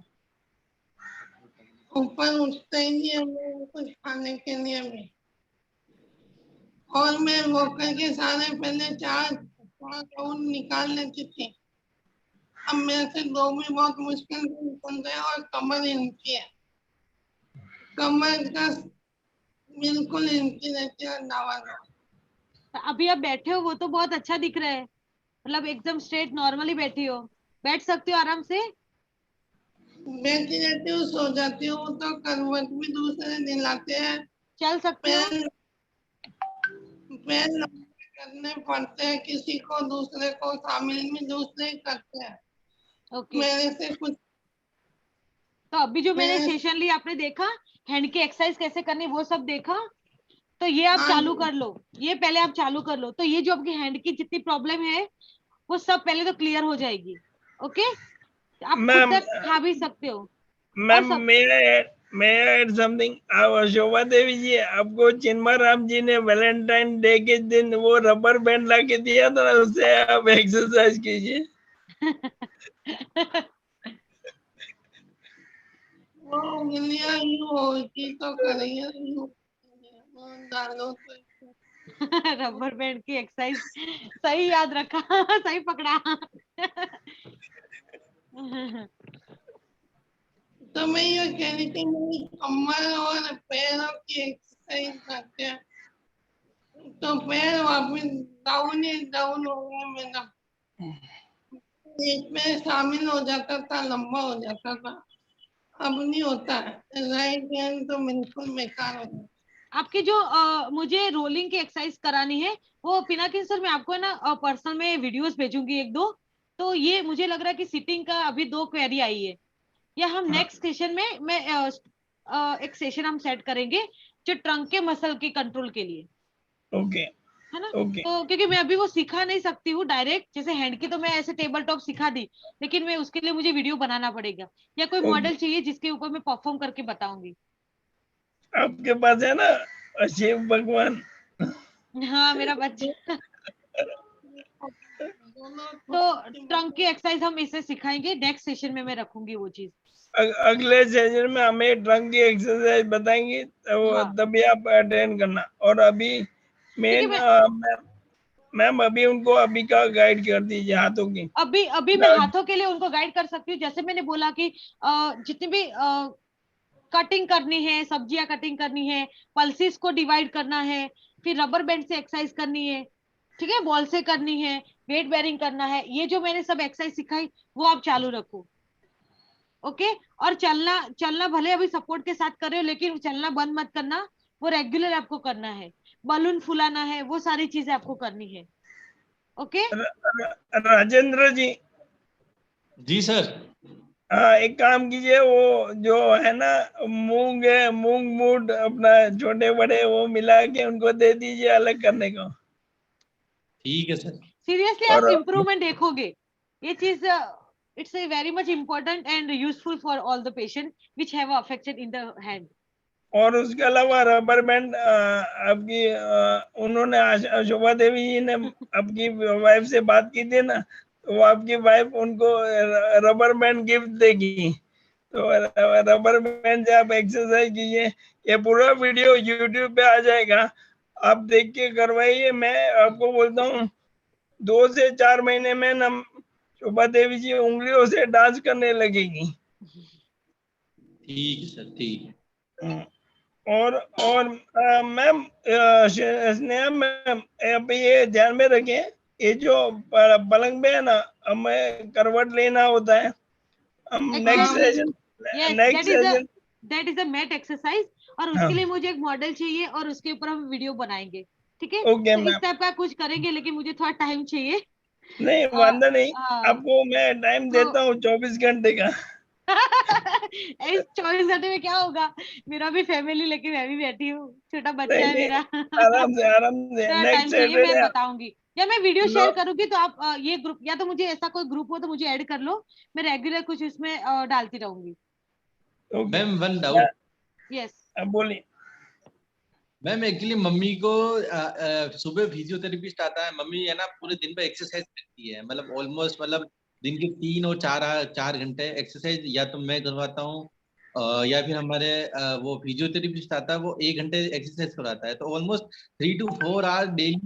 ऊपर उठते ही नहीं है वो कुछ खाने के लिए भी। और मैं वोकर के सारे पहले 4 राउंड निकाल लेती थी, अब मेरे से 2 भी बहुत मुश्किल से निकल गया। और कमर हिलती है, कमर का बिल्कुल हिलती रहती है दवा दो। अभी आप बैठे हो वो तो बहुत अच्छा दिख रहा है, मतलब एकदम स्ट्रेट नॉर्मली बैठी हो, बैठ सकते हो आराम से। बैठी रहती हूँ, सो जाती हूँ, तो करवट भी दूसरे दिन लाते हैं। चल सकते हो। पैर पैर लंबे करने पड़ते हैं, किसी को दूसरे को शामिल में दूसरे ही करते हैं। ओके, मेरे से कुछ तो अभी जो मैंने मेरे सेशन ली आपने देखा, हैंड की एक्सरसाइज कैसे करनी वो सब देखा। तो ये आप हाँ चालू जी। कर लो, ये पहले आप चालू कर लो, तो ये जो आपकी हैंड की जितनी प्रॉब्लम है वो सब पहले तो क्लियर हो जाएगी। ओके, आप खुद मैम तक खा भी सकते हो। मैम सब मैं ऐड समथिंग। शोभा देवी जी, आपको चिन्मय राम जी ने वैलेंटाइन डे के दिन वो रबर बैंड ला के दिया था ना, उससे आप एक्सरसाइज कीजिए। वो गिलिया यूं होती तो करेंगे यूं डालो तो। रबर बैंड की एक्सरसाइज, सही याद रखा। सही पकड़ा। तो मैं ये कह रही थी मेरी कमर और पैरों की एक्सरसाइज करते हैं तो पैर वापिस डाउन ही डाउन हो गया मेरा। इसमें शामिल हो जाता था, लंबा हो जाता था, अब नहीं होता है। राइट हैंड तो बिल्कुल बेकार हो गया। आपकी जो मुझे रोलिंग की एक्सरसाइज करानी है, वो पिनाकिन सर मैं आपको है ना पर्सनल में वीडियोस भेजूंगी एक दो। तो ये मुझे लग रहा है कि सिटिंग का अभी 2 क्वेरी आई है, या हम नेक्स्ट सेशन में मैं एक सेशन हम सेट करेंगे जो ट्रंक के मसल के कंट्रोल के लिए, ओके है ना। ओके तो क्योंकि मैं अभी वो सिखा नहीं सकती हूँ डायरेक्ट, जैसे हैंड की तो मैं ऐसे टेबल टॉप सिखा दी, लेकिन मैं उसके लिए मुझे वीडियो बनाना पड़ेगा, या कोई ओके। मॉडल चाहिए जिसके ऊपर मैं परफॉर्म करके बताऊंगी। आपके पास है ना शिव भगवान? हाँ, मेरा बच्चा। दोनों तो ट्रंक की एक्सरसाइज हम इसे सिखाएंगे, नेक्स्ट सेशन में मैं रखूंगी वो चीज। अगले सेशन में हमें ट्रंक की एक्सरसाइज बताएंगे, तो हाँ तभी आप अटेंड करना। और अभी ठीक है, मेन मैं मैम अभी उनको अभी का गाइड कर दीजिए हाथों की। अभी मैं हाथों के लिए उनको गाइड कर सकती हूँ। जैसे मैंने बोला कि जितनी भी कटिंग करनी है, सब्जियां कटिंग करनी है, पल्सेस को डिवाइड करना है, फिर रबर बैंड से एक्सरसाइज करनी है, ठीक है, बॉल से करनी है, वेट बेरिंग करना है, ये जो मैंने सब एक्सरसाइज सिखाई वो आप चालू रखो। ओके, और चलना चलना भले अभी सपोर्ट के साथ कर रहे हो, लेकिन चलना बंद मत करना, वो रेगुलर आपको करना है। बलून फुलाना है, वो सारी चीजें आपको करनी है। ओके, राजेंद्र जी, जी सर। हाँ एक काम कीजिए, वो जो है ना मूंग है, मूंग मूड अपना छोटे बड़े वो मिला के उनको दे दीजिए अलग करने को। ठीक है सर। सीरियसली आप और इम्प्रूवमेंट देखोगे। ये चीज it's a very much important and useful for all the patient which have affected in the hand. और उसके अलावा रबर बैंड आपकी उन्होंने शोभा देवी जी ने आपकी वाइफ से बात की थी ना, तो वो आपकी वाइफ उनको रबर बैंड गिफ्ट देगी। तो रबर बैंड से आप एक्सरसाइज कीजिए। ये पूरा वीडियो यूट्यूब पे आ जाएगा, आप देख के करवाइए। मैं आपको बोलता हूँ 2 से 4 महीने में ना शोभा देवी जी उंगलियों से डांस करने लगेगी। ठीक है सर, ठीक है। और मैम स्नेहा मैम, अब ये ध्यान में रखें, ये जो पलंग पे है ना, हमें करवट लेना होता है। हम next exactly, session yes, next session that is a mat exercise, और हाँ उसके लिए मुझे एक मॉडल चाहिए और उसके ऊपर हम वीडियो बनाएंगे। ठीक है, ओके तो इस मैम। टाइप का कुछ करेंगे, लेकिन मुझे थोड़ा टाइम चाहिए। नहीं अ, वांदा नहीं, अ, आपको मैं टाइम तो देता हूँ 24 घंटे का। इस 24 घंटे में क्या होगा, मेरा भी फैमिली लेके मैं भी बैठी हूँ, छोटा बच्चा नहीं है नहीं, मेरा। आराम से थोड़ा टाइम नेक्स्ट चाहिए, मैं सैटरडे बताऊंगी, या मैं वीडियो लो। शेयर करूंगी तो आप ये ग्रुप, या तो मुझे ऐसा कोई ग्रुप हो तो मुझे ऐड कर लो, मैं रेगुलर कुछ इसमें डालती रहूंगी। Okay ma'am one doubt. Yes, बोलिए। मैम एक्चुअली मम्मी को सुबह फिजियोथेरेपिस्ट आता है, मम्मी है ना पूरे दिन पे एक्सरसाइज करती है, मतलब ऑलमोस्ट मतलब दिन के 3 और 4 एक्सरसाइज या तो मैं करवाता हूँ, या फिर हमारे वो फिजियोथेरेपिस्ट आता है, वो 1 घंटे एक्सरसाइज करवाता है, तो almost 3 to 4 hour daily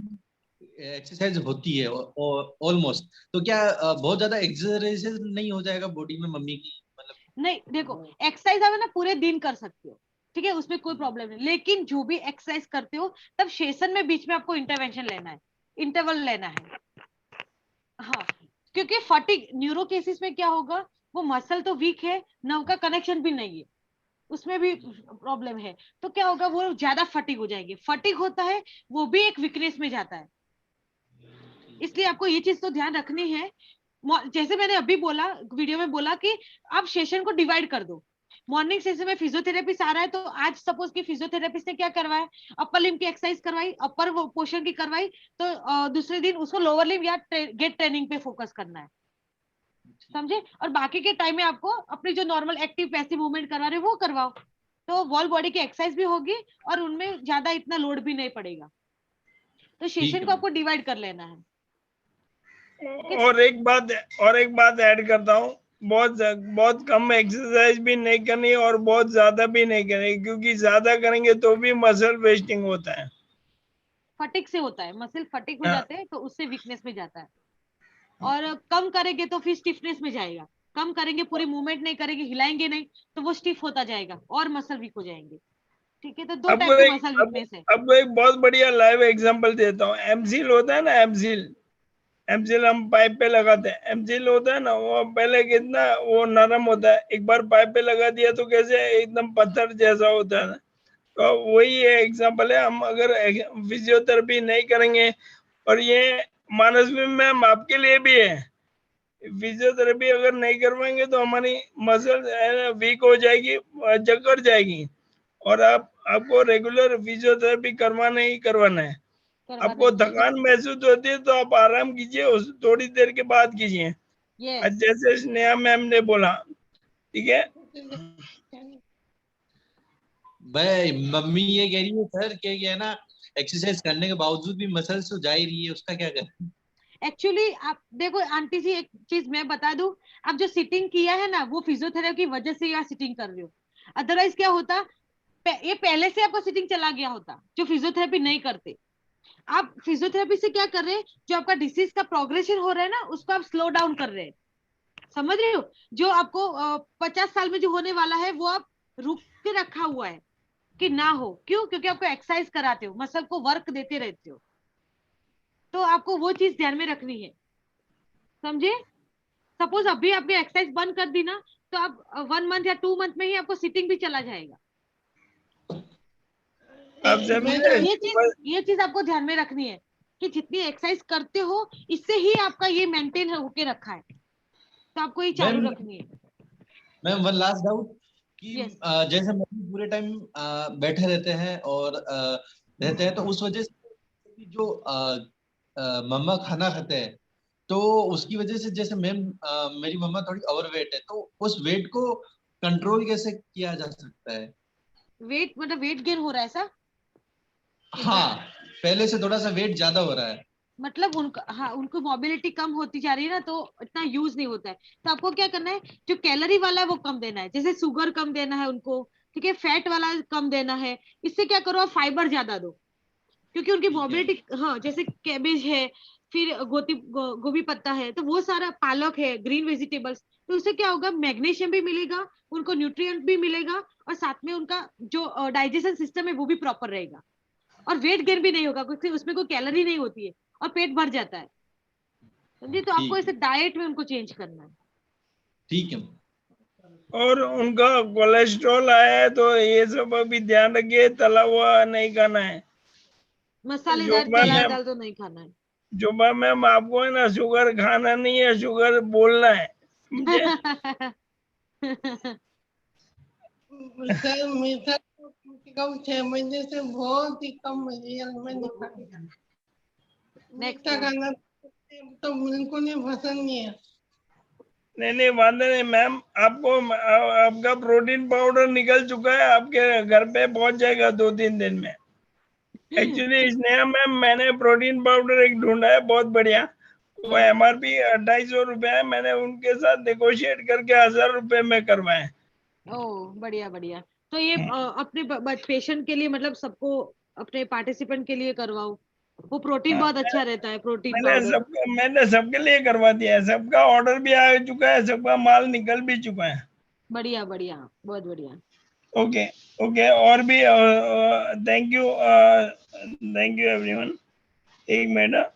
exercise होती है ऑलमोस्ट। तो क्या बहुत ज्यादा एक्सरसाइज नहीं हो जाएगा बॉडी में मम्मी की, मतलब? नहीं देखो, एक्सरसाइज आप है ना पूरे दिन कर सकते हो, ठीक है, उसमें कोई प्रॉब्लम नहीं, लेकिन जो भी एक्सरसाइज करते हो तब सेशन में बीच में आपको इंटरवेंशन लेना है, इंटरवल लेना है। हाँ, क्योंकि फटिक न्यूरो केसेस में क्या होगा, वो मसल तो वीक है, नर्व का कनेक्शन भी नहीं है, उसमें भी प्रॉब्लम है, तो क्या होगा, वो ज्यादा फटिक हो जाएंगे, फटिक होता है वो भी एक वीकनेस में जाता है। इसलिए आपको ये चीज तो ध्यान रखनी है। जैसे मैंने अभी बोला, वीडियो में बोला कि आप सेशन को डिवाइड कर दो, मॉर्निंग सेशन में फिजियोथेरेपिस्ट आ रहा है, तो आज सपोज कि फिजियोथेरेपिस्ट ने क्या करवाया, अपर लिम्ब की एक्सरसाइज करवाई, अपर पोर्शन की करवाई, तो दूसरे दिन उसको लोअर लिम्ब या गेट ट्रेनिंग पे फोकस करना है, समझे। और बाकी के टाइम में आपको अपनी जो नॉर्मल एक्टिव पैसिव मूवमेंट करवा रहे हो वो करवाओ, तो वॉल बॉडी की एक्सरसाइज भी होगी और उनमें ज्यादा इतना लोड भी नहीं पड़ेगा। तो सेशन को आपको डिवाइड कर लेना है। और एक बात ऐड करता हूँ, बहुत कम एक्सरसाइज भी नहीं करनी और बहुत ज्यादा भी नहीं करनी, क्योंकि ज्यादा करेंगे तो भी मसल वेस्टिंग होता है, फटिक से होता है, मसल फटिक हो जाते हैं तो उससे वीकनेस में जाता है। और कम करेंगे तो फिर स्टिफनेस में जाएगा, कम करेंगे पूरी मूवमेंट नहीं करेंगे, हिलाएंगे नहीं, तो वो स्टिफ होता जाएगा और मसल वीक हो जाएंगे। ठीक है, तो दो टाइप की मसल वीकनेस है। आपको एक बहुत बढ़िया लाइव एग्जांपल देता हूँ। एमसील होता है ना, एमसील हम पाइप पे लगाते हैं। एमसील होता है ना, वो पहले कितना वो नरम होता है, एक बार पाइप पे लगा दिया तो कैसे एकदम पत्थर जैसा होता है ना। तो वही एग्जांपल है, हम अगर फिजियोथेरेपी नहीं करेंगे, और ये मानसवी मैम आपके लिए भी है, फिजियोथेरेपी अगर नहीं करवाएंगे तो हमारी मसल वीक हो जाएगी, जकड़ जाएगी, और आपको रेगुलर फिजियोथेरेपी करवाना ही करवाना है। आपको थकान महसूस होती है तो आप आराम कीजिए, उस थोड़ी देर के बाद कीजिए, जैसे स्नेहा मैम ने बोला, ठीक है। भाई मम्मी ये कह रही है सर कि क्या है ना, एक्सरसाइज करने के बावजूद भी मसल्स तो जा ही रही है, उसका क्या करें? एक्चुअली आप देखो आंटी जी, एक चीज मैं बता दूं, आप जो सिटिंग किया है ना वो फिजियोथेरेपी की वजह से यहाँ सिटिंग कर रहे हो, अदरवाइज क्या होता, ये पहले से आपका सिटिंग चला गया होता जो फिजियोथेरेपी नहीं करते। आप फिजियोथेरेपी से क्या कर रहे हैं, जो आपका डिसीज का प्रोग्रेशन हो रहा है ना उसको आप स्लो डाउन कर रहे हैं, समझ रहे हो। जो आपको 50 साल में जो होने वाला है वो आप रुक के रखा हुआ है कि ना हो, क्यों, क्योंकि आपको एक्सरसाइज कराते हो, मसल को वर्क देते रहते हो, तो आपको वो चीज ध्यान में रखनी है, समझे। सपोज अभी आपने एक्सरसाइज बंद कर दी ना, तो आप 1 मंथ या 2 मंथ में ही आपको सिटिंग भी चला जाएगा। ये चीज आपको ध्यान में रखनी है कि जितनी एक्सरसाइज करते हो इससे ही आपका ये मेंटेन होके रखा है, तो आपको ये चालू रखनी है। मैम वन लास्ट डाउट कि जैसे मम्मी पूरे टाइम बैठे रहते हैं और रहते हैं, तो उस वजह से जो मम्मा खाना खाते हैं तो उसकी वजह से, जैसे मैम मेरी मम्मा थोड़ी ओवरवेट है, तो उस वेट को कंट्रोल कैसे किया जा सकता है? वेट मतलब वेट गेन हो रहा है ऐसा? हाँ, पहले से थोड़ा सा वेट ज्यादा हो रहा है, मतलब उनको, हाँ, उनको मोबिलिटी कम होती जा रही है ना, तो इतना यूज नहीं होता है। तो आपको क्या करना है, जो कैलोरी वाला है वो कम देना है, जैसे शुगर कम देना है उनको, ठीक है, फैट वाला कम देना है। इससे क्या करो, आप फाइबर ज्यादा दो, क्योंकि उनकी मोबिलिटी, हाँ, जैसे कैबेज है, फिर गोभी पत्ता है, तो वो सारा, पालक है, ग्रीन वेजिटेबल्स, तो उससे क्या होगा, मैग्नीशियम भी मिलेगा उनको, न्यूट्रिएंट भी मिलेगा, और साथ में उनका जो डाइजेशन सिस्टम है वो भी प्रॉपर रहेगा, और वेट गेन भी नहीं होगा क्योंकि उसमें कोई कैलोरी नहीं होती है, और पेट भर जाता है, समझे। तो आपको ऐसे डाइट में उनको चेंज करना है। ठीक है। और उनका कोलेस्ट्रॉल आया है तो ये सब अभी ध्यान रखिए, तला हुआ नहीं खाना है, मसालेदार तला दाल तो नहीं खाना है। जुबा मैम आपको है ना, शुगर खाना नहीं है, शुगर बोलना है, समझे। सर मीठा तो कम से कम 6 महीने से बहुत ही कम रियल में निकाला। मीठा खाना तो बिल्कुल ही पसंद नहीं है। नहीं वादा नहीं मैम, आपको आपका प्रोटीन पाउडर निकल चुका है, आपके घर पे पहुंच जाएगा 2-3 दिन में। एक्चुअली स्नेहा मैम, मैंने प्रोटीन पाउडर एक ढूंढा है बहुत बढ़िया, वो MRP 250 रुपए है, मैंने उनके साथ नेगोशिएट करके 1000 रुपए में करवाए। ओ बढ़िया बढ़िया। तो ये अपने पेशेंट के लिए, मतलब सबको, अपने पार्टिसिपेंट के लिए करवाओ, वो प्रोटीन बहुत अच्छा रहता है, प्रोटीन पाउडर। मैंने सबके लिए करवा दिया है, सबका ऑर्डर भी आ चुका है, सबका माल निकल भी चुका है। बढ़िया बढ़िया, बहुत बढ़िया। ओके ओके, और भी थैंक यू एवरीवन। एक मिनट,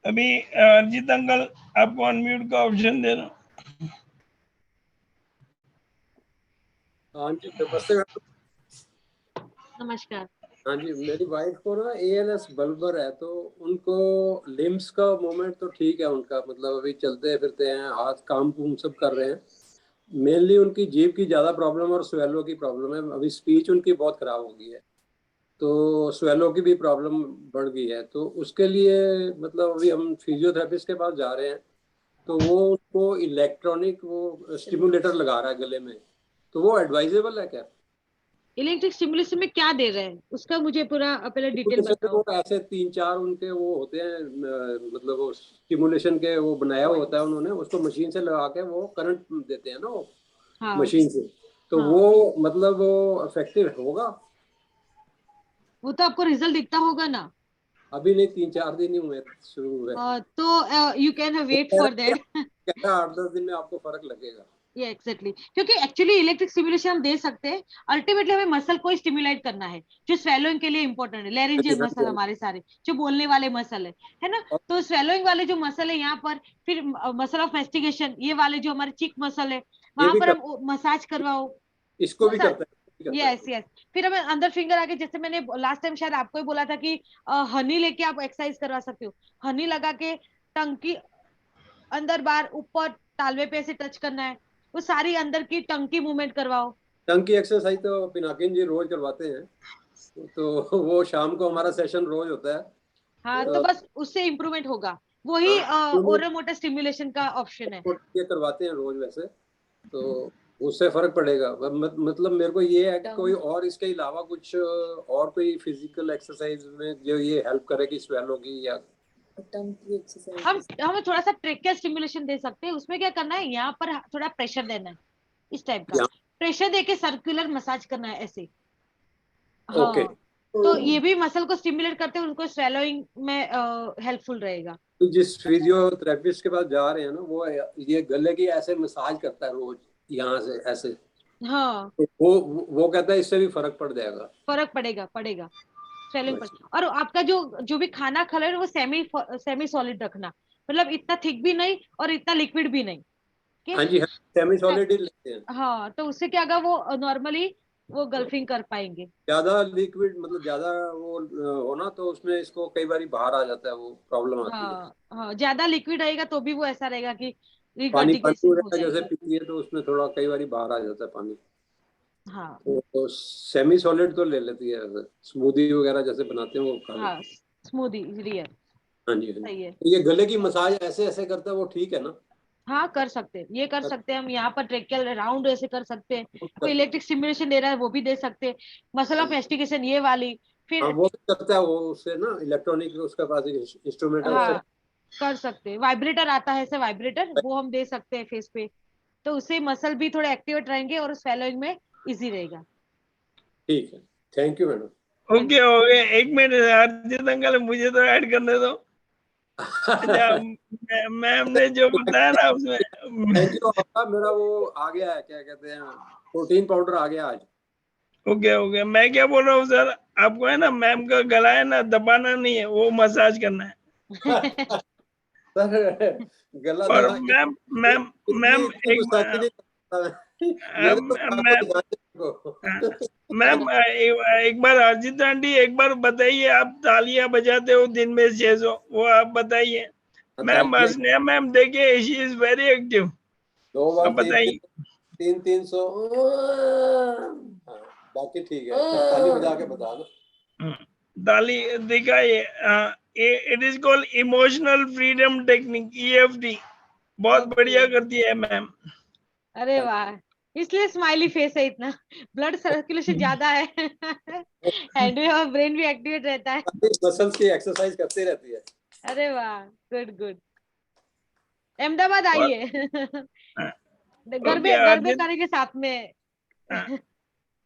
अभी अरिजीत अंकल आपको अनम्यूट का ऑप्शन दे रहा हूँ। हाँ जी, नमस्ते। नमस्कार। हाँ जी, मेरी वाइफ को ना ALS बल्बर है, तो उनको लिम्स का मूवमेंट तो ठीक है उनका, मतलब अभी चलते फिरते हैं, हाथ काम कुम सब कर रहे हैं, मेनली उनकी जीभ की ज्यादा प्रॉब्लम और स्वेलो की प्रॉब्लम है। अभी स्पीच उनकी बहुत खराब हो गई है, तो स्वेलो की भी प्रॉब्लम बढ़ गई है। तो उसके लिए मतलब अभी हम फिजियोथेरेपिस्ट के पास जा रहे हैं, तो वो उसको इलेक्ट्रॉनिक वो स्टिमुलेटर लगा रहा है गले में, तो वो एडवाइजेबल है क्या? इलेक्ट्रिक स्टिमुलेशन में क्या दे रहे हैं उसका मुझे पूरा पहले डिटेल बताओ। वो ऐसे 3-4 उनके वो होते हैं, मतलब वो स्टिमुलेशन के वो बनाया हुआ होता है उन्होंने, उसको मशीन से लगा के वो करंट देते हैं ना वो हाँ मशीन से, तो हाँ। वो मतलब वो इफेक्टिव होगा? वो तो आपको रिजल्ट दिखता होगा ना। अभी नहीं, 3-4 दिन ही हुए शुरू हुए। तो you can wait for that. 8-10 दिन में आपको फर्क लगेगा। ये एग्जैक्टली क्योंकि एक्चुअली इलेक्ट्रिक स्टिमुलेशन हम दे सकते हैं, अल्टीमेटली हमें मसल को स्टिमुलेट करना है जो स्वेलोइंग के लिए इंपॉर्टेंट है। लेरिंजियल मसल हमारे सारे जो बोलने वाले मसल है ना। तो स्वेलोइंग वाले जो मसल है यहाँ पर, फिर मसल ऑफ मेस्टिगेशन ये वाले जो हमारे चीक मसल है वहां पर हम मसाज करवाओ। इसको भी करता है। Yes yes. फिर हमें अंदर फिंगर आके, जैसे मैंने लास्ट टाइम शायद आपको ही बोला था कि हनी लेके आप एक्सरसाइज करवा सकते हो। हनी लगा के टंग की अंदर बाहर ऊपर तालवे पे ऐसे टच करना है, वो सारी अंदर की टंग की मूवमेंट करवाओ। टंग की एक्सरसाइज तो पिनाकिन जी रोज करवाते हैं, तो वो शाम को हमारा सेशन रोज होता है। हाँ तो बस उससे इम्प्रूवमेंट होगा, वही ओरल मोटर स्टिमुलेशन का ऑप्शन है। ये करवाते हैं रोज वैसे, तो उससे फर्क पड़ेगा। मतलब मेरे को ये है कि कोई और इसके अलावा कुछ और कोई फिजिकल एक्सरसाइज में जो ये हेल्प करे कि स्वेलो की या हम हमें थोड़ा सा ट्रेकियल स्टिमुलेशन दे सकते हैं। उसमें क्या करना है, यहाँ पर थोड़ा प्रेशर देना है, इस टाइप का प्रेशर देके सर्कुलर मसाज करना है ऐसे। ओके। हाँ तो ये भी मसल को स्टिमुलेट करते हैं, उनको स्वेलोइंग में हेल्पफुल रहेगा। तो जिस फिजियोथेरेपिस्ट के पास जा रहे हैं ना, वो ये गले की ऐसे मसाज करता है रोज यहाँ से ऐसे। हाँ तो वो कहता है इससे भी फर्क पड़ जाएगा। फर्क पड़ेगा स्वेलिंग पर। और आपका जो जो भी खाना खा रहे हैं वो सेमी सॉलिड रखना, मतलब इतना थिक भी नहीं और इतना लिक्विड भी नहीं। हाँ जी, सेमी सॉलिड ही लेते हैं। हाँ तो उससे क्या होगा, वो नॉर्मली वो गल्फिंग कर पाएंगे। ज्यादा लिक्विड मतलब ज्यादा वो होना, तो उसमें इसको कई बार बाहर आ जाता है, वो प्रॉब्लम आती है। हाँ हाँ ज्यादा लिक्विड रहेगा तो भी वो ऐसा रहेगा कि पानी डिग्रेडेशन हो जैसे जाएगा। पीती है तो उसमें थोड़ा कई बार बाहर आ जाता है पानी। हाँ तो सेमी सॉलिड तो ले लेती है, स्मूदी वगैरह जैसे बनाते हैं वो खा हाँ लेती स्मूदी रियल है। हाँ जी, हाँ जी। सही है। तो ये गले की मसाज ऐसे ऐसे करता है, वो ठीक है ना? हाँ कर सकते हैं, ये कर सकते हैं हम यहाँ पर ट्रेकियल राउंड ऐसे कर सकते हैं। कोई इलेक्ट्रिक स्टिमुलेशन दे रहा है वो भी दे सकते हैं। मसल ऑफ मेस्टिकेशन ये वाली, हाँ फिर वो भी करता है, वो उससे ना इलेक्ट्रॉनिक उसका पास इंस्ट्रूमेंट है उससे। हाँ कर सकते हैं। वाइब्रेटर आता है ऐसे, वाइब्रेटर वो हम दे सकते हैं फेस पे, तो उससे मसल भी थोड़े एक्टिवेट रहेंगे और स्वेलोइंग में इजी रहेगा। ठीक है, थैंक यू मैडम। ओके हो गए। एक मिनट अर्जित अंकल, मुझे तो ऐड करने दो। अच्छा मैम ने जो बताया ना उसमें थैंक यू आपका। मेरा वो आ गया है, क्या कहते हैं, प्रोटीन पाउडर आ गया आज। ओके मैं क्या बोल रहा हूँ सर, आपको है ना मैम का गला है ना दबाना नहीं है, वो मसाज करना है। सर गला और दबा मैम मैम मैम एक मैम एक बार अर्जित आंटी एक बार बताइए, आप तालियां बजाते हो दिन में 600, वो आप बताइए। मैम स्नेहा मैम देखिए, शी इज वेरी एक्टिव। 2 बार बताइए 300। बाकी ठीक है, ताली बजा के बता दो। ताली दिखाइए। It is called emotional freedom technique, EFT। बहुत बढ़िया करती है मैम। अरे वाह, इसलिए स्माइली फेस है, इतना ब्लड सर्कुलेशन ज्यादा है। हैंड भी और ब्रेन भी एक्टिवेट रहता है। मसल्स की एक्सरसाइज करती रहती है। अरे वाह, गुड गुड। अहमदाबाद आइए। गरबे करेंगे साथ में।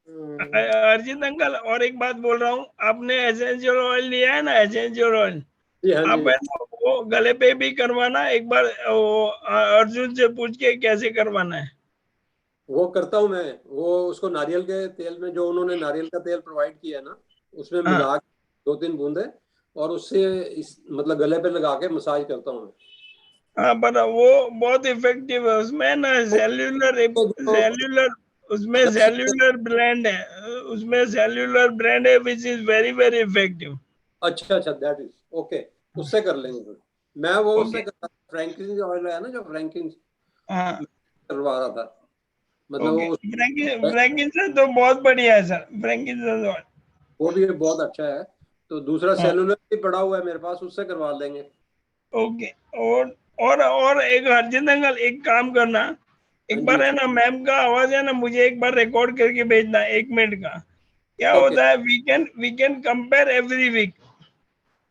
अर्जित अंकल और एक बात बोल रहा हूँ, आपने एसेंशियल ऑयल लिया है ना, एसेंशियल ऑयल आप है ना वो गले पे भी करवाना एक बार, वो अर्जुन से पूछ के कैसे करवाना है। वो करता हूँ मैं, वो उसको नारियल के तेल में, जो उन्होंने नारियल का तेल प्रोवाइड किया है ना, उसमें मिला के 2-3 बूंदे, और उससे मतलब गले पे लगा के मसाज करता हूँ। हाँ पर वो बहुत इफेक्टिव है, उसमें ना सेल्यूलर ब्रांड है, उसमें सेल्यूलर ब्रांड है which is very very effective. अच्छा दैट इज ओके, उससे कर लेंगे फिर। मैं वो उससे फ्रैंकलिन ऑयल है ना, जो फ्रैंकलिन करवा रहा था, मतलब फ्रैंकिंसंस तो बहुत बढ़िया है सर, फ्रैंकिंसंस वो भी बहुत अच्छा है। तो दूसरा हाँ। सेलुलर भी पड़ा हुआ है मेरे पास, उससे करवा देंगे। ओके। और एक हरजिंद अंकल, एक काम करना, हाँ एक बार जी, है ना मैम का आवाज है ना मुझे एक बार रिकॉर्ड करके भेजना 1 मिनट का। क्या ओके। होता है, we can compare every week.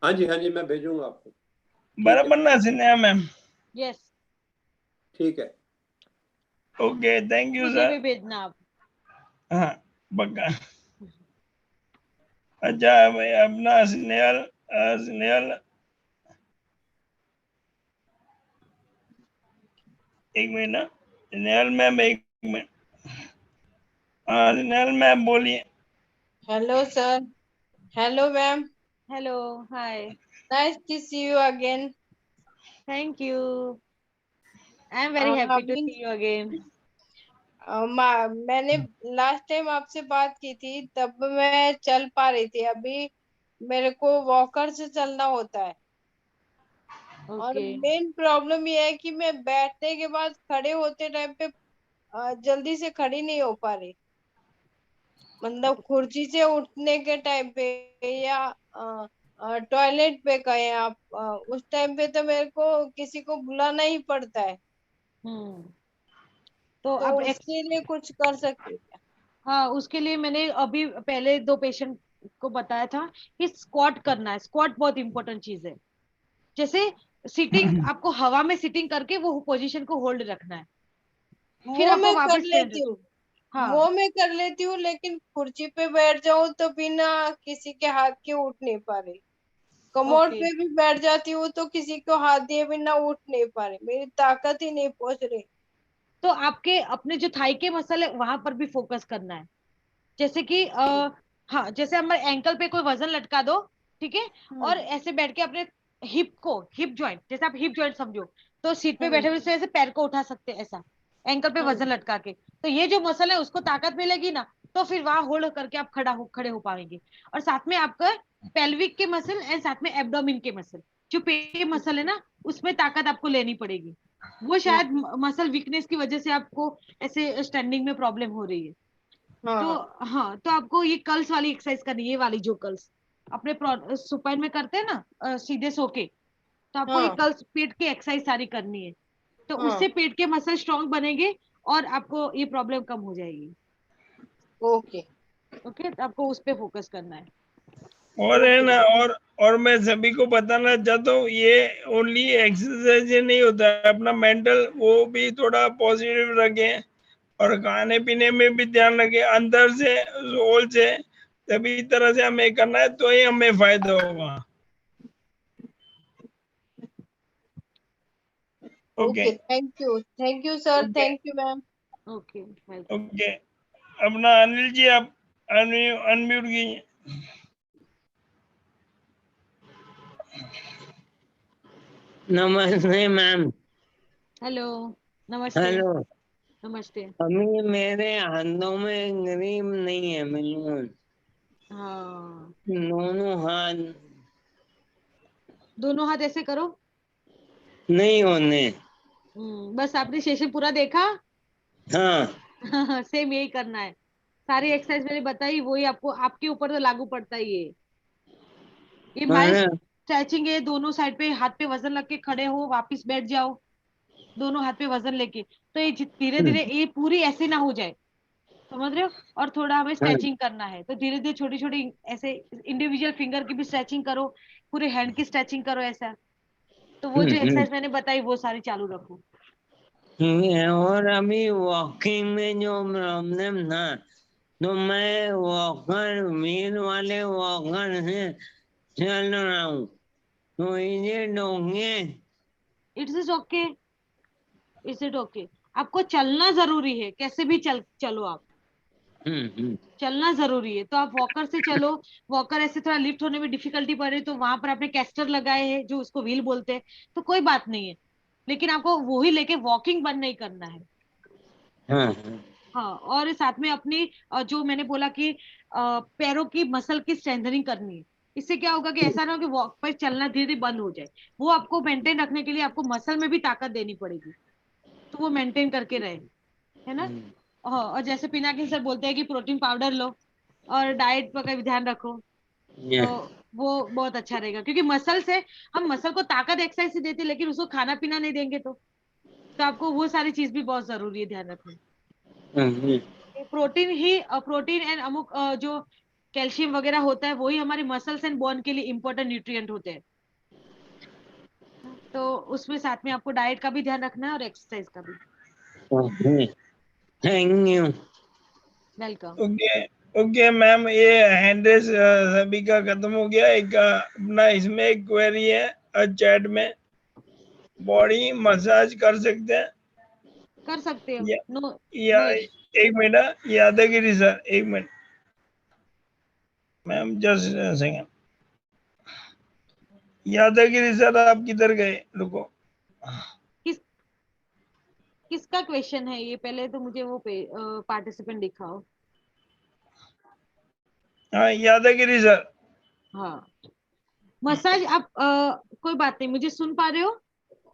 हाँ जी, मैं भेजूंगा आपको। ठीक है, बराबर ना स्नेहा मैम? यस, ठीक है। ओके, थैंक यू मुझे सर। भी भेजना आप। हाँ पक्का। अच्छा भाई, अपना स्नेहल, स्नेहल एक मिनट ना, स्नेहल मैम एक मिनट। हाँ स्नेहल मैम बोलिए। Hello, sir. Hello, ma'am. Hello, hi, Nice to see you again. Thank you, I am very happy to अभी सी यू अगेन। मैंने लास्ट टाइम आपसे बात की थी, तब मैं चल पा रही थी। अभी मेरे को वॉकर से चलना होता है, और ओके, मेन प्रॉब्लम ये है कि मैं बैठने के बाद खड़े होते टाइम पे जल्दी से खड़ी नहीं हो पा रही। मतलब कुर्सी से उठने के टाइम पे, या टॉयलेट पे गए आप, उस टाइम पे तो मेरे को किसी को बुलाना ही पड़ता है। हम्म, तो तो आप उसके लिए कुछ कर सकते हैं क्या? हाँ, उसके लिए मैंने अभी पहले 2 पेशेंट को बताया था कि स्क्वाट करना है। स्क्वाट बहुत इंपॉर्टेंट चीज है। जैसे सिटिंग, आपको हवा में सिटिंग करके वो पोजीशन को होल्ड रखना है, फिर वो आपको मैं कर वापस स्टैंड। लेती हूँ, हाँ, वो मैं कर लेती हूँ, लेकिन कुर्सी पे बैठ जाऊं तो बिना किसी के हाथ के उठ नहीं पा रही। Commode okay. पे भी बैठ जाती हूँ तो किसी को हाथ दिए बिना उठ नहीं पा रही, मेरी ताकत ही नहीं पहुंच रही। तो आपके अपने जो थाई के मसल है वहां पर भी फोकस करना है। जैसे कि हाँ, जैसे हमारे एंकल पे कोई वजन लटका दो, ठीक है, और हम्म ऐसे बैठ के अपने हिप जॉइंट, जैसे आप हिप जॉइंट समझो, तो सीट पे हम्म बैठे हुए से ऐसे पैर को उठा सकते हैं ऐसा, एंकल पे हम्म वजन लटका के। तो ये जो मसल है उसको ताकत मिलेगी ना, तो फिर वहां होल्ड करके आप खड़े हो पाएंगे। और साथ में आपका पेल्विक के मसल एंड साथ में एब्डोमिन के मसल, जो पेट के मसल है ना, उसमें ताकत आपको लेनी पड़ेगी। वो शायद हम्म, मसल वीकनेस की वजह से आपको ऐसे स्टैंडिंग में प्रॉब्लम हो रही है। हाँ तो हाँ हाँ, तो आपको ये कर्ल्स वाली एक्सरसाइज करनी है, ये वाली जो कर्ल्स अपने सुपाइन में करते हैं ना, सीधे सो के, तो आपको ये हाँ कर्ल्स पेट की एक्सरसाइज सारी करनी है। तो उससे हाँ। पेट के मसल स्ट्रांग बनेंगे और आपको ये प्रॉब्लम कम हो जाएगी। ओके ओके, तो आपको उस पे फोकस करना है। और है ओके। ना, और मैं सभी को बताना चाहता हूँ, ये ओनली एक्सरसाइज नहीं होता है, अपना मेंटल वो भी थोड़ा पॉजिटिव रखें, और खाने पीने में भी ध्यान रखें, अंदर से सोल से सभी तरह से हमें करना है, तो ही हमें फायदा होगा। Okay. Okay, thank you sir, okay. Thank you ma'am. Okay, welcome. Okay, अपना अनिल जी आप अनम्यूट कीजिए। नमस्ते मैम। हेलो, नमस्ते। हेलो। नमस्ते। अभी मेरे हाथों में ग्रिप नहीं है बिल्कुल, हाँ, दोनों हाथ दोनों हाथ ऐसे करो। नहीं होने। बस आपने सेशन पूरा देखा? हाँ सेम यही करना है। सारी एक्सरसाइज मैंने बताई, वही आपको, आपके ऊपर तो लागू पड़ता ही है। ये माइल्ड मैंने स्ट्रेचिंग है, दोनों साइड पे हाथ पे वजन रख के खड़े हो, वापस बैठ जाओ, दोनों हाथ पे वजन लेके। तो ये धीरे धीरे ये पूरी ऐसे ना हो जाए, समझ रहे हो? और थोड़ा हमें स्ट्रेचिंग करना है, तो धीरे धीरे छोटी छोटी ऐसे इंडिविजुअल फिंगर की भी स्ट्रेचिंग करो, पूरे हैंड की स्ट्रेचिंग करो ऐसा। तो वो जो एक्सरसाइज मैंने बताई वो सारी चालू रखो। ठीक है। और अभी वॉकिंग में जो प्रॉब्लम था, तो मैं वॉकर, व्हील वाले वॉकर से चल रहा हूँ, तो ये डोंगे। It's is okay, it's it okay. आपको चलना जरूरी है, कैसे भी चलो आप, हम्म। चलना जरूरी है। तो आप वॉकर से चलो। वॉकर ऐसे थोड़ा लिफ्ट होने में डिफिकल्टी पड़ रही है, तो वहां पर आपने कैस्टर लगाए हैं जो उसको व्हील बोलते हैं, तो कोई बात नहीं है, लेकिन आपको वो ही लेके वॉकिंग बंद नहीं करना है। हाँ हाँ, और साथ में अपनी जो मैंने बोला कि पैरों की मसल की स्ट्रेंथनिंग करनी है। इससे क्या होगा कि ऐसा ना हो कि वॉक पर चलना धीरे धीरे बंद हो जाए। वो आपको मेंटेन रखने के लिए आपको मसल में भी ताकत देनी पड़ेगी, तो वो मेंटेन करके रहे, है ना? हाँ, और जैसे पिनाकिन सर बोलते हैं कि प्रोटीन पाउडर लो और डाइट पर का भी ध्यान रखो, तो वो बहुत अच्छा रहेगा। क्योंकि मसल से हम मसल को ताकत एक्सरसाइज से देते हैं, लेकिन उसको खाना पीना नहीं देंगे तो आपको वो सारी चीज भी बहुत जरूरी है ध्यान रखना। प्रोटीन ही प्रोटीन एंड अमुक जो कैल्शियम वगैरह होता है वही हमारी मसल्स एंड बोन के लिए इम्पोर्टेंट न्यूट्रिएंट होते हैं। तो उसमें साथ में आपको डाइट का भी ध्यान रखना है और एक्सरसाइज का भी। Thank you. Welcome. Okay okay ma'am, ये हैंड रेस सभी का खत्म हो गया। एक अपना इसमें एक क्वेरी है चैट में, बॉडी मसाज कर सकते हैं? कर सकते हो। या, नो या नो। एक मिनट, यादगिरी सर एक मिनट, मैम जस्ट सेकंड। यादगिरी सर आप किधर गए, रुको। किस किसका क्वेश्चन है ये? पहले तो मुझे वो पार्टिसिपेंट दिखाओ। हाँ यादगिरी सर। हाँ, मसाज आप कोई बात नहीं, मुझे सुन पा रहे हो?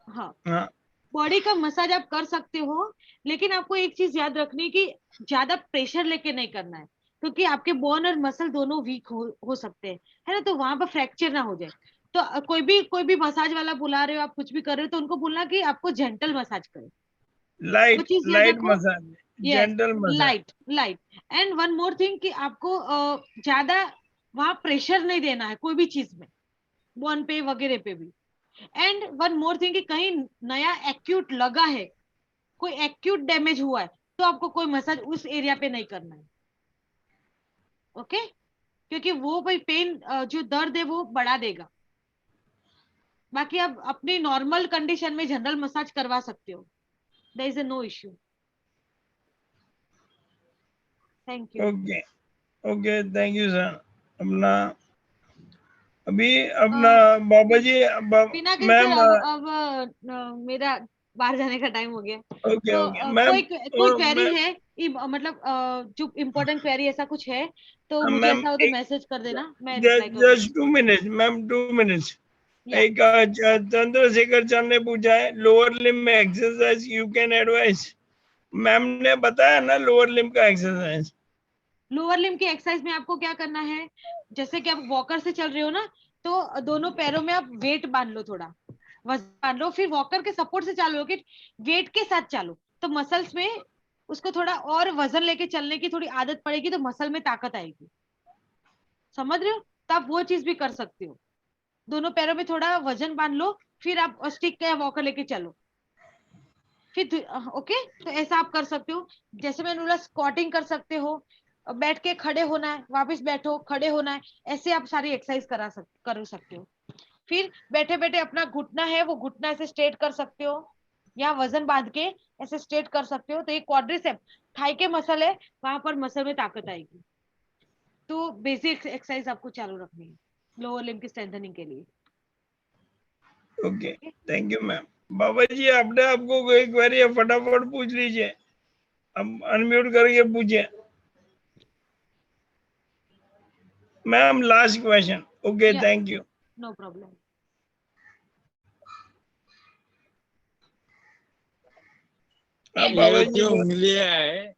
हाँ, हाँ बॉडी का मसाज आप कर सकते हो, लेकिन आपको एक चीज याद रखनी है कि ज्यादा प्रेशर लेके नहीं करना है, क्योंकि आपके बोन और मसल दोनों वीक हो सकते हैं, है ना। तो वहां पर फ्रैक्चर ना हो जाए। तो कोई भी मसाज वाला बुला रहे हो, आप कुछ भी कर रहे हो, तो उनको बोलना कि आपको जेंटल मसाज करे। वो लाइट चीज याद लाइट रखो। Massage, yes, gentle massage. Light light. And one more thing कि आपको ज्यादा वहां प्रेशर नहीं देना है कोई भी चीज में, बोन पे वगैरह पे भी। एंड वन मोर थिंग कि कहीं नया एक्यूट लगा है, कोई एक्यूट डैमेज हुआ है, तो आपको कोई मसाज उस एरिया पे नहीं करना है। ओके, क्योंकि वो भाई पेन जो दर्द है वो बढ़ा देगा। बाकी आप अपनी नॉर्मल कंडीशन में जनरल मसाज करवा सकते हो, there is no issue. Thank you. Okay okay thank you sir. अपना अभी अपना बाबा जी पिनाकिन सर, मैम। अब मेरा बाहर जाने का टाइम हो गया। ओके तो ओके मैम, कोई क्वेरी मैं है मतलब जो इम्पोर्टेंट क्वेरी ऐसा कुछ है तो मुझे मैम ऐसा हो तो एक मैसेज कर देना, मैं रिप्लाई जस्ट करूंगी। 2 मिनट्स मैम, 2 मिनट्स। या एक चंद्रशेखर चंद ने पूछा है, लोअर लिम में exercise you can advice. Ma'am ने बताया ना लोअर लिम का एक्सरसाइज। लोअर लिम की एक्सरसाइज में आपको क्या करना है, जैसे कि आप वॉकर से चल रहे हो ना, तो दोनों पैरों में आप वेट बांध लो, थोड़ा वजन बांध लो, फिर वॉकर के सपोर्ट से चालो कि वेट के साथ चालो, तो मसल्स में उसको थोड़ा और वजन लेके चलने की थोड़ी आदत पड़ेगी, तो मसल में ताकत आएगी। समझ रहे हो? तो आप वो चीज भी कर सकते हो। दोनों पैरों में थोड़ा वजन बांध लो, फिर आप स्टिक या वॉकर लेके चलो, फिर ओके। तो ऐसा आप कर सकते हो। जैसे मैंने बोला, स्क्वाटिंग कर सकते हो, बैठ के खड़े होना है, वापस बैठो, खड़े होना है, ऐसे आप सारी एक्सरसाइज कर सकते हो। फिर बैठे बैठे अपना घुटना है वो घुटना ऐसे स्ट्रेट कर सकते हो, या वजन बांध के ऐसे स्ट्रेट कर सकते हो। तो ये क्वाड्रिसेप थाई के मसल है, वहां पर मसल में ताकत आएगी। तो बेसिक एक्सरसाइज आपको चालू रखनी है लोअर लिम्ब की स्ट्रेंथनिंग के लिए। Okay thank you ma'am. Baba ji आपने आपको कोई क्वेरी है फटाफट पूछ लीजिए, अब अनम्यूट करके पूछिए। Ma'am last question. ओके या thank you. No problem. Baba ये जी जो उंगलियां है,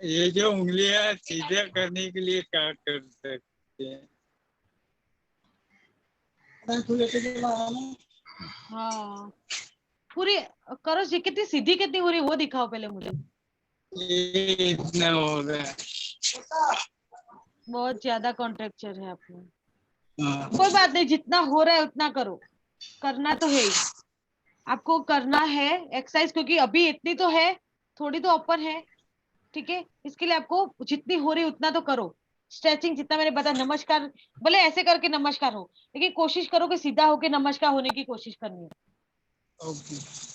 ये जो उंगलियां सीधा करने के लिए क्या कर सकते हैं? हाँ, पूरी करो जी, कितनी सीधी कितनी हो रही है वो दिखाओ पहले मुझे। ये इतना हो रहा है। बहुत ज्यादा कॉन्ट्रेक्चर है आपने। हाँ। कोई बात नहीं, जितना हो रहा है उतना करो, करना तो है ही, आपको करना है एक्सरसाइज, क्योंकि अभी इतनी तो है, थोड़ी तो ऊपर है, ठीक है। इसके लिए आपको जितनी हो रही उतना तो करो। स्ट्रेचिंग जितना मैंने बताया, नमस्कार भले ऐसे करके नमस्कार हो, लेकिन कोशिश करो कि सीधा होके नमस्कार होने की कोशिश करनी है,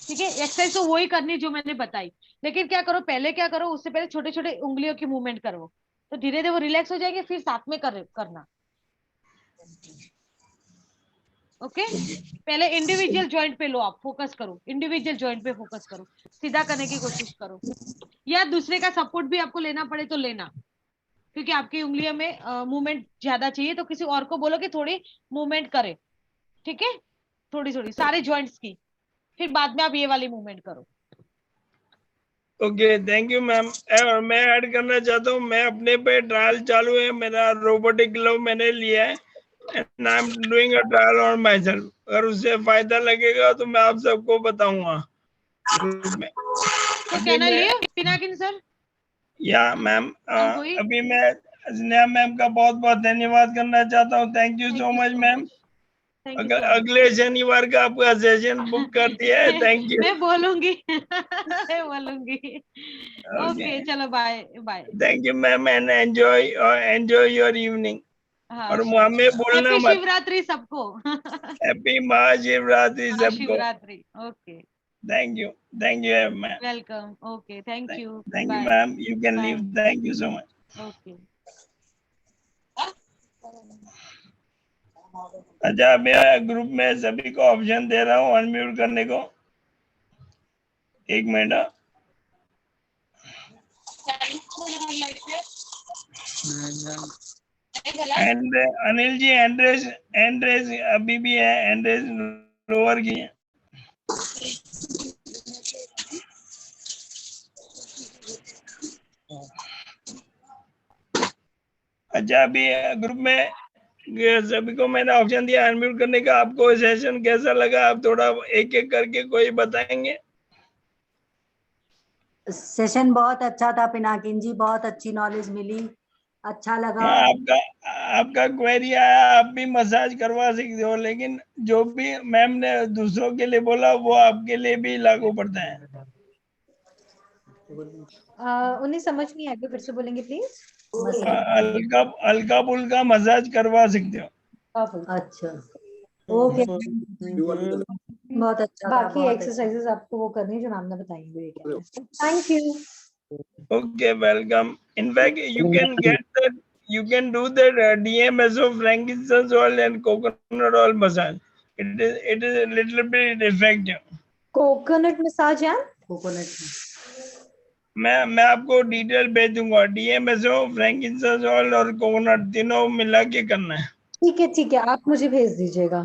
ठीक है। एक्सरसाइज तो वही करनी जो मैंने बताई, लेकिन क्या करो, पहले क्या करो, उससे पहले छोटे छोटे उंगलियों की मूवमेंट करो, तो धीरे धीरे वो रिलैक्स हो जाएंगे, फिर साथ में करना। ओके, पहले इंडिविजुअल जॉइंट पे लो, आप फोकस करो, इंडिविजुअल जॉइंट पे फोकस करो, सीधा करने की कोशिश करो, या दूसरे का सपोर्ट भी आपको लेना पड़े तो लेना, क्योंकि आपकी उंगलियों में मूवमेंट ज्यादा चाहिए, तो किसी और को बोलो कि थोड़ी मूवमेंट करे, ठीक है, थोड़ी थोड़ी सारे जॉइंट्स की, फिर बाद में आप ये वाली मूवमेंट करो। Okay, thank you ma'am. और मैं ऐड करना चाहता हूँ, मैं अपने पे ट्रायल चालू है, मेरा रोबोटिक ग्लव मैंने लिया है and I am doing a trial on my self. अगर उससे फायदा लगेगा तो मैं आप सबको बताऊंगा ग्रुप में। So अभी can I मैं leave, Pinakin sir? या मैम I'm going. अभी मैं स्नेहा मैम का बहुत बहुत धन्यवाद करना चाहता हूँ। Thank you Thank so you much so ma'am. much. Thank you so much. अगले शनिवार का आपका सेशन बुक कर दिया है। Thank you. मैं बोलूंगी मैं बोलूंगी। ओके चलो bye bye. Thank you ma'am and enjoy your evening. हाँ और मुँह में बोलना हैप्पी मत। शिवरात्रि सबको। हैप्पी महाशिवरात्रि हाँ सबको। Shivratri. Okay thank you ma'am. Welcome. Okay thank you thank you bye ma'am, you can bye. Leave. Thank you so much. Okay अच्छा, मैं ग्रुप में सभी को ऑप्शन दे रहा हूँ अनम्यूट करने को। एक मिनट। एंड अनिल जी एंड्रेस अभी भी है, एंड्रेस लोअर की है। अच्छा, अभी ग्रुप में सभी को मैंने ऑप्शन दिया अनम्यूट करने का। आपको सेशन कैसा लगा, आप थोड़ा एक एक करके कोई बताएंगे? सेशन बहुत अच्छा था पिनाकिन जी, बहुत अच्छी नॉलेज मिली, अच्छा लगा। हाँ, आपका क्वेरी आया, आप भी मसाज करवा सकते हो, लेकिन जो भी मैम ने दूसरों के लिए बोला वो आपके लिए भी लागू पड़ता है। उन्हें समझ नहीं आया, फिर से बोलेंगे प्लीज। हल्का फुल्का मसाज करवा सकते हो। अच्छा ओके, बहुत अच्छा था। बाकी एक्सरसाइजेस आपको वो करनी है जो मैम ने बताएंगे। Thank you. Okay, welcome. In fact, you can do that DMSO frankincense oil and coconut oil massage. It is a little bit effective. Coconut massage है। कोकोनट मैं आपको डिटेल भेज दूंगा। DMSO frankincense oil और coconut तीनों मिला के करना है। ठीक है आप मुझे भेज दीजिएगा।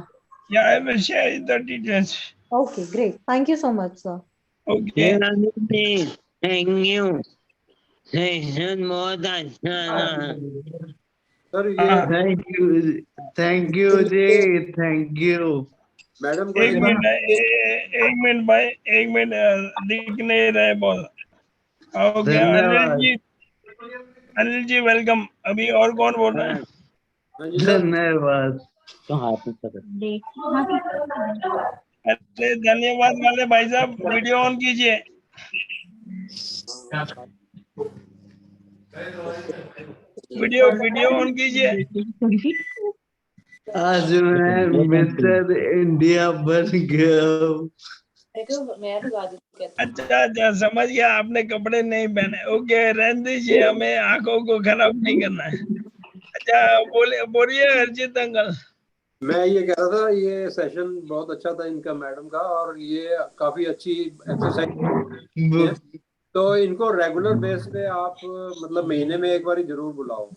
Yeah, I will share the details. Okay great, thank you so much sir. Okay. Thank you, session बहुत अच्छा रहा। सर ये थैंक यू जी, थैंक यू। मैडम को एक मिनट भाई, एक मिनट, दिख नहीं रहे बहुत। ओके धन्यवाद। अनिल जी वेलकम। अभी और कौन बोल रहा है? धन्यवाद। अरे धन्यवाद वाले भाई साहब, वीडियो ऑन कीजिए। वीडियो ऑन कीजिए। आज मैं मिस्टर इंडिया बन गया हूँ। अच्छा समझ गया, आपने कपड़े नहीं पहने। ओके रहने दीजिए, हमें आंखों को खराब नहीं करना है। अच्छा बोलिए अर्जित अंकल। मैं ये कह रहा था, ये सेशन बहुत अच्छा था इनका मैडम का, और ये काफी अच्छी एक्सरसाइज, तो इनको रेगुलर बेस पे आप मतलब महीने में एक बार जरूर बुलाओ।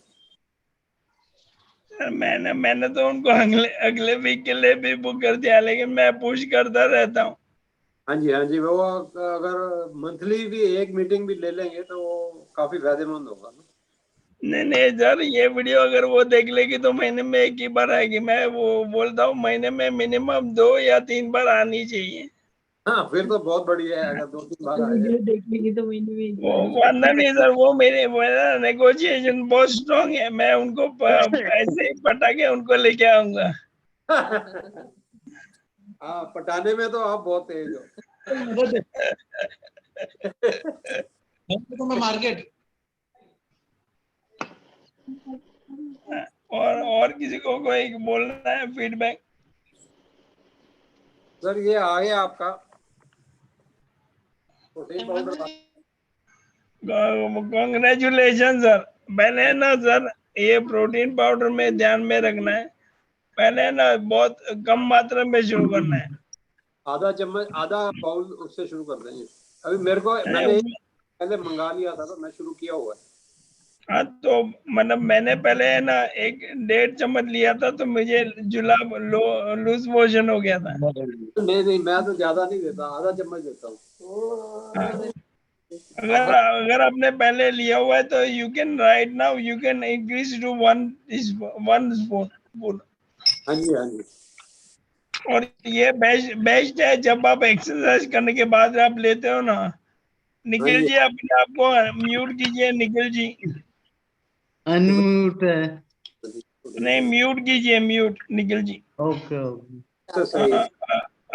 मैंने तो उनको अगले वीक के लिए भी बुक कर दिया, लेकिन मैं पुश करता रहता हूँ। हाँ जी, वो अगर मंथली भी एक मीटिंग भी ले लेंगे तो वो काफी फायदेमंद होगा ना। नहीं सर, ये वीडियो अगर वो देख लेगी तो महीने में एक ही बार आएगी। मैं वो बोलता हूँ महीने में मिनिमम 2 या 3 बार आनी चाहिए। हाँ फिर तो बहुत बढ़िया है, अगर 2-3 बार आए। देखेंगे तो महीने में वो वरना नहीं सर, वो मेरा नेगोशिएशन बहुत स्ट्रॉन्ग है। मैं उनको ऐसे ही पटा के उनको लेके आऊंगा। हाँ, पटाने में तो आप बहुत तेज हो। मार्केट और किसी को कोई बोलना है फीडबैक? सर ये आ गया आपका प्रोटीन पाउडर। Congratulation sir. पहले ना सर, ये प्रोटीन पाउडर में ध्यान में रखना है, पहले ना बहुत कम मात्रा में शुरू करना है। आधा चम्मच, आधा बाउल उससे शुरू कर देंगे। अभी मैंने पहले मंगा लिया था तो मैं शुरू किया हुआ है। हाँ तो मतलब मैंने पहले है ना 1-1.5 चम्मच लिया था, तो मुझे जुलाब लूज मोशन हो गया था। नहीं मैं तो ज्यादा नहीं देता, आधा चम्मच देता हूँ। हाँ। अगर आपने पहले लिया हुआ है तो you can right now you can increase to one spoon. हाँ जी, हाँ जी। और ये बेस्ट है जब आप एक्सरसाइज करने के बाद आप लेते हो ना। निखिल जी अपने आप को म्यूट कीजिए। निखिल जी अनम्यूट है। नहीं, म्यूट कीजिए, mute Nikhil ji. Okay okay. तो सही है।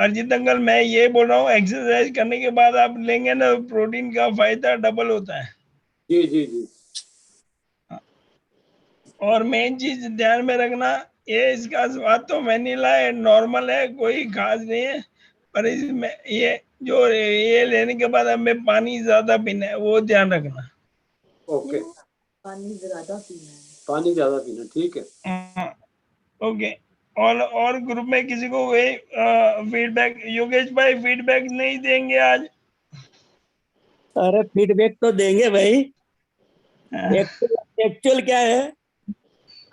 अरिजीत अंकल मैं ये बोल रहा हूँ एक्सरसाइज करने के बाद आप लेंगे ना प्रोटीन का फायदा डबल होता है। जी जी जी। और मेन चीज ध्यान में रखना, ये इसका स्वाद तो वैनिला है, नॉर्मल है, कोई खास नहीं है, पर इसमें ये जो ये लेने के बाद हमें पानी ज्यादा पीना है, वो ध्यान रखना। ओके, पानी ज्यादा पीना है। पानी ज्यादा पीना, ठीक है। ओके। और ग्रुप में किसी को वे फीडबैक, योगेश भाई फीडबैक नहीं देंगे आज? अरे फीडबैक तो देंगे भाई। एक्चुअल क्या है,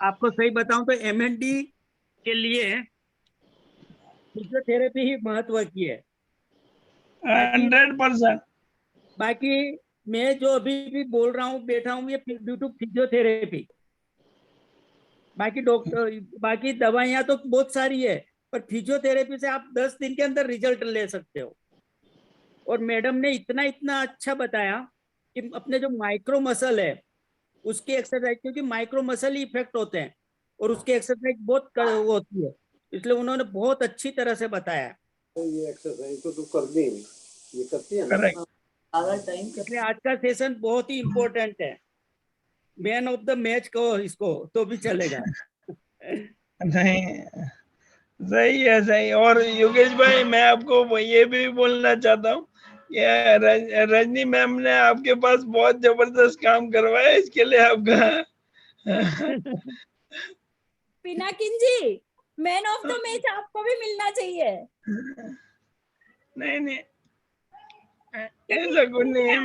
आपको सही बताऊं तो MND के लिए फिजियोथेरेपी ही महत्व की है। 100%। बाकी मैं जो अभी भी बोल रहा हूँ, बैठा हूँ, ये ड्यू टू फिजियोथेरेपी। बाकी डॉक्टर, बाकी दवाइयाँ तो बहुत सारी है, पर फिजियोथेरेपी से आप 10 दिन के अंदर रिजल्ट ले सकते हो। और मैडम ने इतना अच्छा बताया कि अपने जो माइक्रो मसल है उसकी एक्सरसाइज, क्योंकि माइक्रो मसल ही इफेक्ट होते हैं और उसकी एक्सरसाइज बहुत वो होती है, इसलिए उन्होंने बहुत अच्छी तरह से बताया। तो ये एक्सरसाइज तो तू कर दी, ये करती है ना? इसलिए आज का सेशन बहुत ही इम्पोर्टेंट है। मैन ऑफ द मैच कहो इसको तो भी चलेगा। नहीं, सही है, सही। और योगेश भाई मैं आपको ये भी बोलना चाहता हूँ, रजनी मैम ने आपके पास बहुत जबरदस्त काम करवाया, इसके लिए आपका पिनाकिन जी, मैन ऑफ द मैच आपको भी मिलना चाहिए। नहीं ऐसा कुछ नहीं है।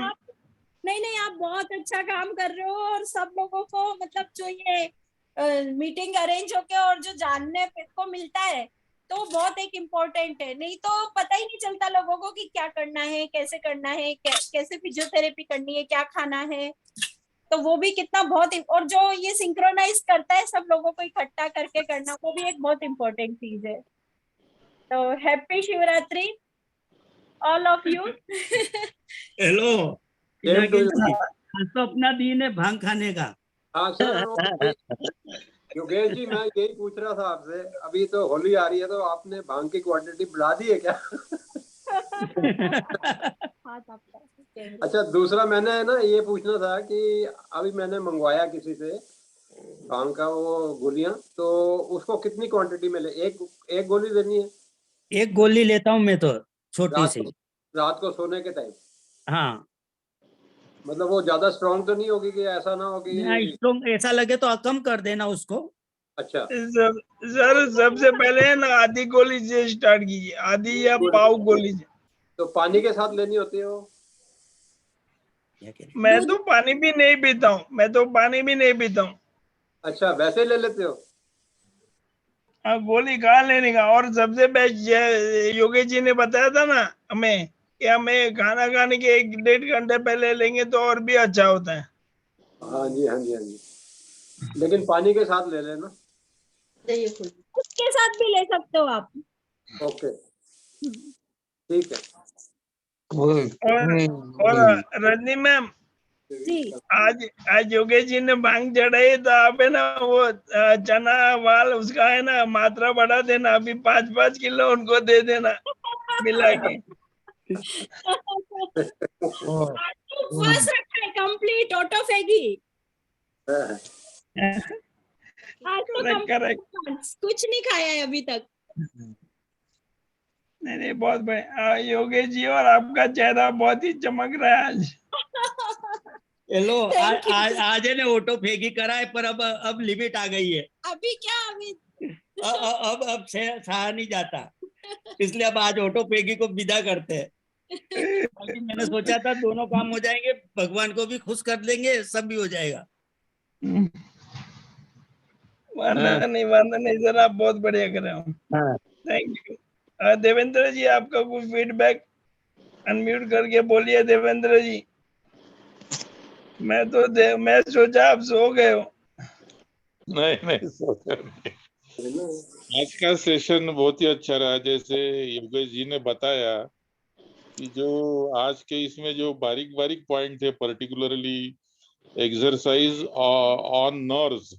नहीं, आप बहुत अच्छा काम कर रहे हो और सब लोगों को मतलब जो ये मीटिंग अरेंज होके और जो जानने को मिलता है तो बहुत एक इम्पोर्टेंट है। नहीं तो पता ही नहीं चलता लोगों को कि क्या करना है, कैसे करना है, कैसे फिजियोथेरेपी करनी है, क्या खाना है। तो वो भी कितना बहुत, और जो ये सिंक्रोनाइज करता है सब लोगों को इकट्ठा करके करना, वो भी एक बहुत इम्पोर्टेंट चीज है। तो happy Shivratri all of you. Hello, तो अपना दिन है भांग खाने का। हाँ सर, योगेश जी मैं यही पूछ रहा था आपसे, अभी तो होली आ रही है, तो आपने भांग की क्वांटिटी बढ़ा दी है क्या? अच्छा, दूसरा मैंने ना ये पूछना था कि अभी मैंने मंगवाया किसी से भांग का वो गोलियां, तो उसको कितनी क्वांटिटी में ले? एक गोली लेनी है? एक गोली लेता हूँ मैं तो, छोटी सी, रात को सोने के टाइम। हाँ, मतलब वो ज्यादा स्ट्रॉन्ग तो नहीं होगी कि ऐसा ना हो कि स्ट्रॉन्ग ऐसा लगे तो कम कर देना उसको। अच्छा सर सबसे पहले है ना आधी गोली से स्टार्ट कीजिए, आधी या पाव गोली से। तो पानी के साथ लेनी होती है वो? मैं तो पानी भी नहीं पीता हूँ, अच्छा, वैसे ले लेते हो? हाँ, गोली कहाँ लेने का। और सबसे बेस्ट योगेश जी ने बताया था ना हमें कि हमें खाना खाने के 1-1.5 घंटे पहले लेंगे तो और भी अच्छा होता है। हाँ जी, हाँ जी, हाँ जी, लेकिन पानी के साथ ले लेना। उसके साथ भी ले सकते हो आप। ओके, ठीक है। और रजनी मैम जी, आज योगेश जी ने भांग चढ़ाई, तो आप है ना वो चना वाल उसका है ना मात्रा बढ़ा देना, अभी 5-5 किलो उनको दे देना मिला के। उपवास रखा है कंप्लीट ऑटोफेगी। आज तो कुछ नहीं खाया है अभी तक। नहीं बहुत बढ़िया योगेश जी, और आपका चेहरा बहुत ही चमक रहा है आज। हेलो, आज है ना ऑटोफेगी करा है, पर अब लिमिट आ गई है। अभी क्या, अभी अब सहा नहीं जाता, इसलिए अब आज ऑटोफेगी को विदा करते हैं। मैंने सोचा था दोनों काम हो जाएंगे, भगवान को भी खुश कर देंगे, सब भी हो जाएगा। वादा नहीं सर, आप बहुत बढ़िया कर रहे हो। Thank you. देवेंद्र जी आपका कुछ फीडबैक अनम्यूट करके बोलिए देवेंद्र जी। मैं सोचा आप सो गए हो। नहीं नहीं सोचा नहीं। आज का सेशन बहुत ही अच्छा रहा। जैसे योगेश जी ने बताया कि जो आज के इसमें जो बारीक बारीक पॉइंट थे, पर्टिकुलरली एक्सरसाइज ऑन नर्व्स,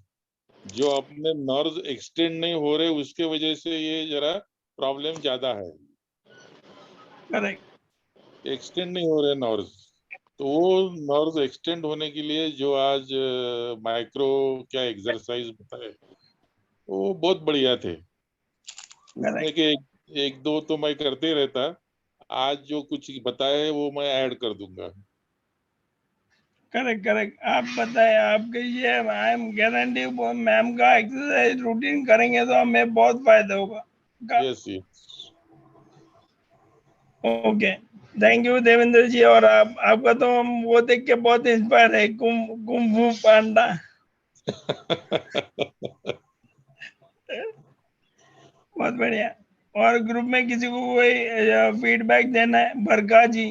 जो अपने नर्व्स एक्सटेंड नहीं हो रहे उसके वजह से ये जरा प्रॉब्लम ज्यादा है। करेक्ट। एक्सटेंड नहीं हो रहे नर्व्स, तो वो नर्व्स एक्सटेंड होने के लिए जो आज माइक्रो क्या एक्सरसाइज बताए वो बहुत बढ़िया थे। उसमें के एक दो तो मैं करते रहता, आज जो कुछ बताए वो मैं ऐड कर दूंगा। करेक्ट करेक्ट, आप बताएं, आपके ये आई एम गारंटी मैम का एक्सरसाइज रूटीन करेंगे तो हमें बहुत फायदा होगा। Yes yes. Okay, thank you Devendra ji. और आपका तो हम वो देख के बहुत इंस्पायर है, कुंफू पांडा। बहुत बढ़िया। और ग्रुप में किसी को कोई फीडबैक देना है? बरका जी,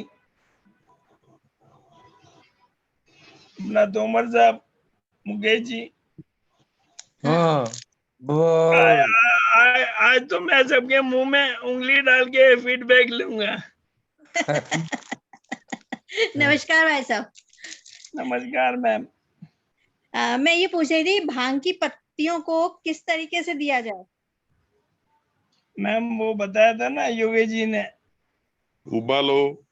अपना तोमर साहब, मुकेश जी। हाँ आज तो मैं सबके मुंह में उंगली डाल के फीडबैक लूंगा। नमस्कार भाई साहब। नमस्कार मैम। मैं ये पूछ रही थी, भांग की पत्तियों को किस तरीके से दिया जाए? मैम वो बताया था ना योगेश जी ने, उबालो,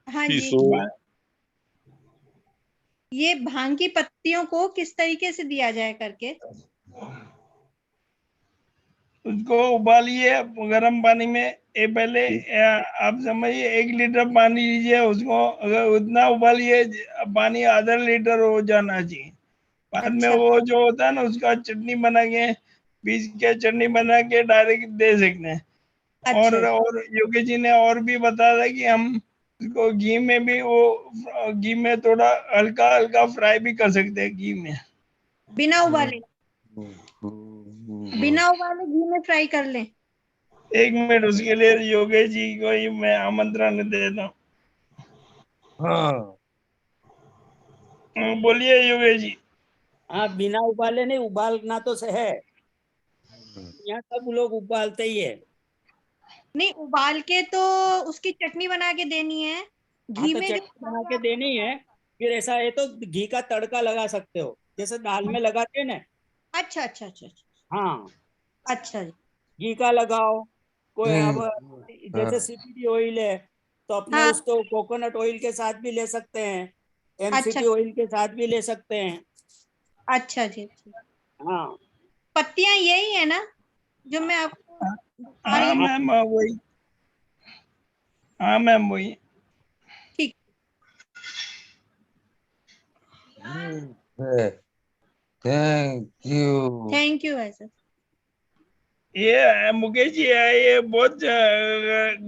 हाँ जी। पीसो। ये भांग की पत्तियों को किस तरीके से दिया जाए करके? उसको उबालिए गर्म पानी में। पहले आप समझिए 1 लीटर पानी लीजिए, उसको अगर उतना उबालिए पानी आधा लीटर हो जाना चाहिए। बाद में वो जो होता है ना उसका चटनी बना के, पीस के चटनी बना के डायरेक्ट दे सकते हैं। और योगी जी ने और भी बताया था कि हम इसको घी में भी, वो घी में थोड़ा हल्का हल्का फ्राई भी कर सकते हैं घी में। बिना उबाले? बिना उबाले घी में फ्राई कर लें? 1 मिनट, उसके लिए योगेश जी को ही मैं आमंत्रण देता हूँ। हाँ बोलिए योगेश जी। हाँ, बिना उबाले नहीं, उबालना तो से है, यहाँ सब लोग उबालते ही है। नहीं, उबाल के तो उसकी चटनी बना के देनी है। हाँ घी तो में चटनी बना के देनी है, फिर ऐसा है तो घी का तड़का लगा सकते हो, जैसे दाल में लगाते हैं ना। अच्छा अच्छा अच्छा अच्छा। हाँ अच्छा जी। घी का लगाओ। कोई अब जैसे CBD ऑयल है तो अपने उसको कोकोनट ऑयल के साथ भी ले सकते हैं, MCT ऑयल के साथ भी ले सकते हैं। अच्छा जी। हाँ पत्तियां यही है ना जो मैं आपको बता रही हाँ हूँ? मैम वही। हाँ मैम वही। ठीक। थैंक यू भाई साहब। ये मुकेश जी है, ये बहुत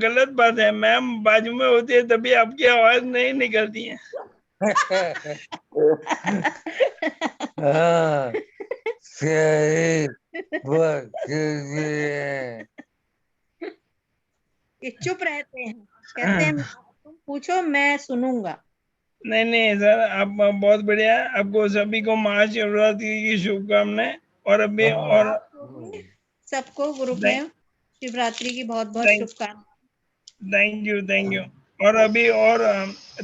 गलत बात है। मैम बाजू में होती है तभी आपकी आवाज नहीं निकलती है। हाँ सही ये चुप रहते हैं, कहते हैं तुम पूछो मैं सुनूंगा। नहीं नहीं सर, आप बहुत बढ़िया। आपको सभी को महाशिवरात्रि की शुभकामनाएं। और अभी और सबको ग्रुप में शिवरात्रि की बहुत बहुत शुभकामनाएं। Thank you thank you. और अभी और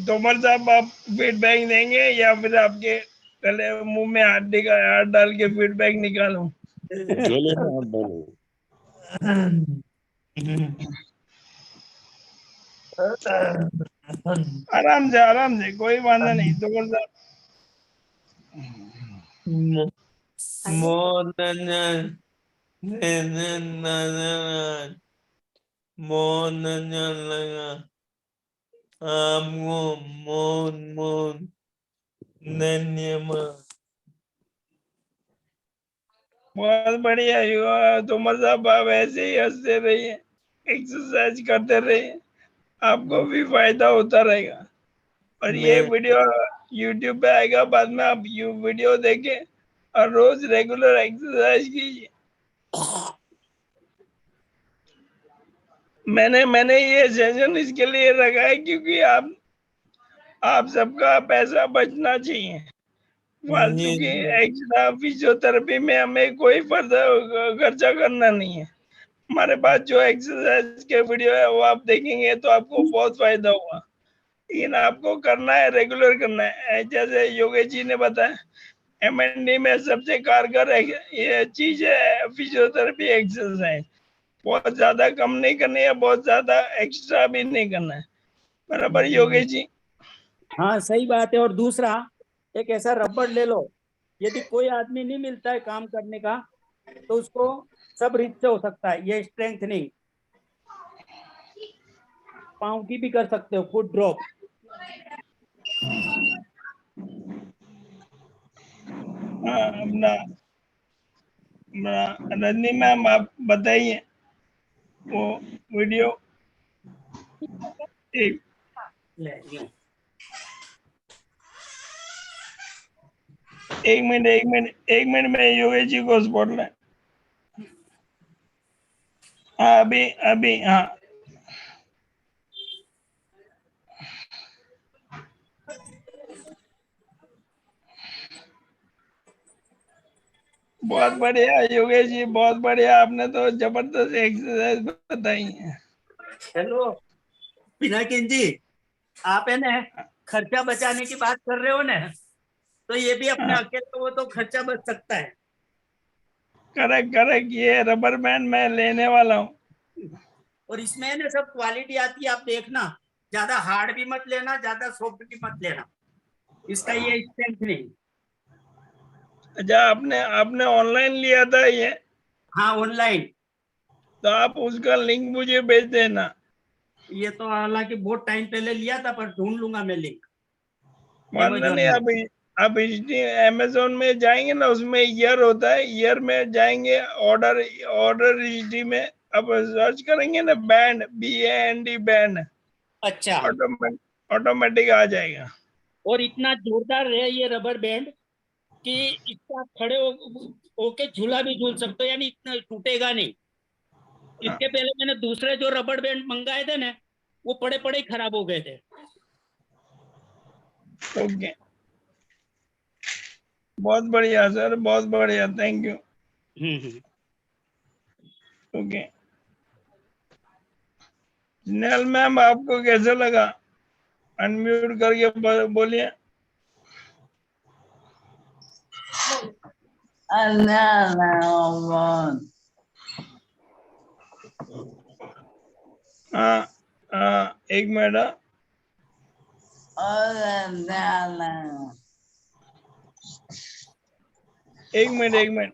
तोमर साहब, आप फीडबैक देंगे या फिर आपके गले मुंह में हाथ डाल के फीडबैक निकालूं? गले में हाथ डालो। आराम से कोई वादा नहीं। तोमर साहब बहुत बढ़िया। तोमर साहब आप ऐसे ही हंसते रहिए, एक्सरसाइज करते रहिए, आपको भी फायदा होता रहेगा। और ये वीडियो YouTube पे आएगा, बाद में आप वीडियो देखें और रोज रेगुलर एक्सरसाइज कीजिए। मैंने ये सेशन इसके लिए रखा है क्योंकि आप सबका पैसा बचना चाहिए। फालतू की एक्स्ट्रा फिजियोथेरेपी में हमें कोई फर्दर खर्चा करना नहीं है। हमारे पास जो एक्सरसाइज के वीडियो है वो आप देखेंगे तो आपको बहुत फायदा होगा। लेकिन आपको करना है, रेगुलर करना है। जैसे योगेश जी ने बताया, MND में सबसे कारगर ये चीज है फिजियोथेरेपी एक्सरसाइज। बहुत ज्यादा कम नहीं करनी है, बहुत ज्यादा एक्स्ट्रा भी नहीं करना है। बराबर योगेश जी? हाँ सही बात है। और दूसरा, एक ऐसा रबड़ ले लो, यदि कोई आदमी नहीं मिलता है काम करने का तो उसको सब रीत से हो सकता है। ये स्ट्रेंथनिंग पाँव की भी कर सकते हो, फुट ड्रॉप। अपना रजनी मैम आप बताइए वो वीडियो। एक मिनट में योगेश जी को स्पॉटलाइट। हाँ अभी हाँ बहुत बढ़िया योगेश जी, बहुत बढ़िया। आपने तो जबरदस्त एक्सरसाइज बताई है। हेलो पिनाकिन जी, आप है ना खर्चा बचाने की बात कर रहे हो ना, तो ये भी अपने अकेले वो तो खर्चा बच सकता है। करेक्ट, ये रबर बैंड मैं लेने वाला हूँ। और इसमें है ना सब क्वालिटी आती है, आप देखना। ज्यादा हार्ड भी मत लेना, ज्यादा सॉफ्ट भी मत लेना। इसका ये स्ट्रेंथ नहीं। अच्छा, आपने ऑनलाइन लिया था ये? हाँ ऑनलाइन। तो आप उसका लिंक मुझे भेज देना। ये तो हालांकि बहुत टाइम पहले लिया था, पर ढूंढ लूंगा मैं लिंक। मानना नहीं, आप अमेजोन में जाएंगे ना, उसमें ईयर होता है, ईयर में जाएंगे, ऑर्डर हिस्ट्री में अब सर्च करेंगे ना बैंड, BAND बैंड, अच्छा, ऑटोमेटिक आ जाएगा। और इतना जोरदार है ये रबर बैंड कि इसका खड़े होके झूला भी झूल सकते हो, यानी इतना टूटेगा नहीं। इसके पहले मैंने दूसरे जो रबर बैंड मंगाए थे ना, वो पड़े पड़े ही खराब हो गए थे। ओके, बहुत बढ़िया सर, बहुत बढ़िया, thank you. Okay, Snehal ma'am आपको कैसा लगा? अनम्यूट करके बोलिए। हाँ एक मिनट। एक मिनट।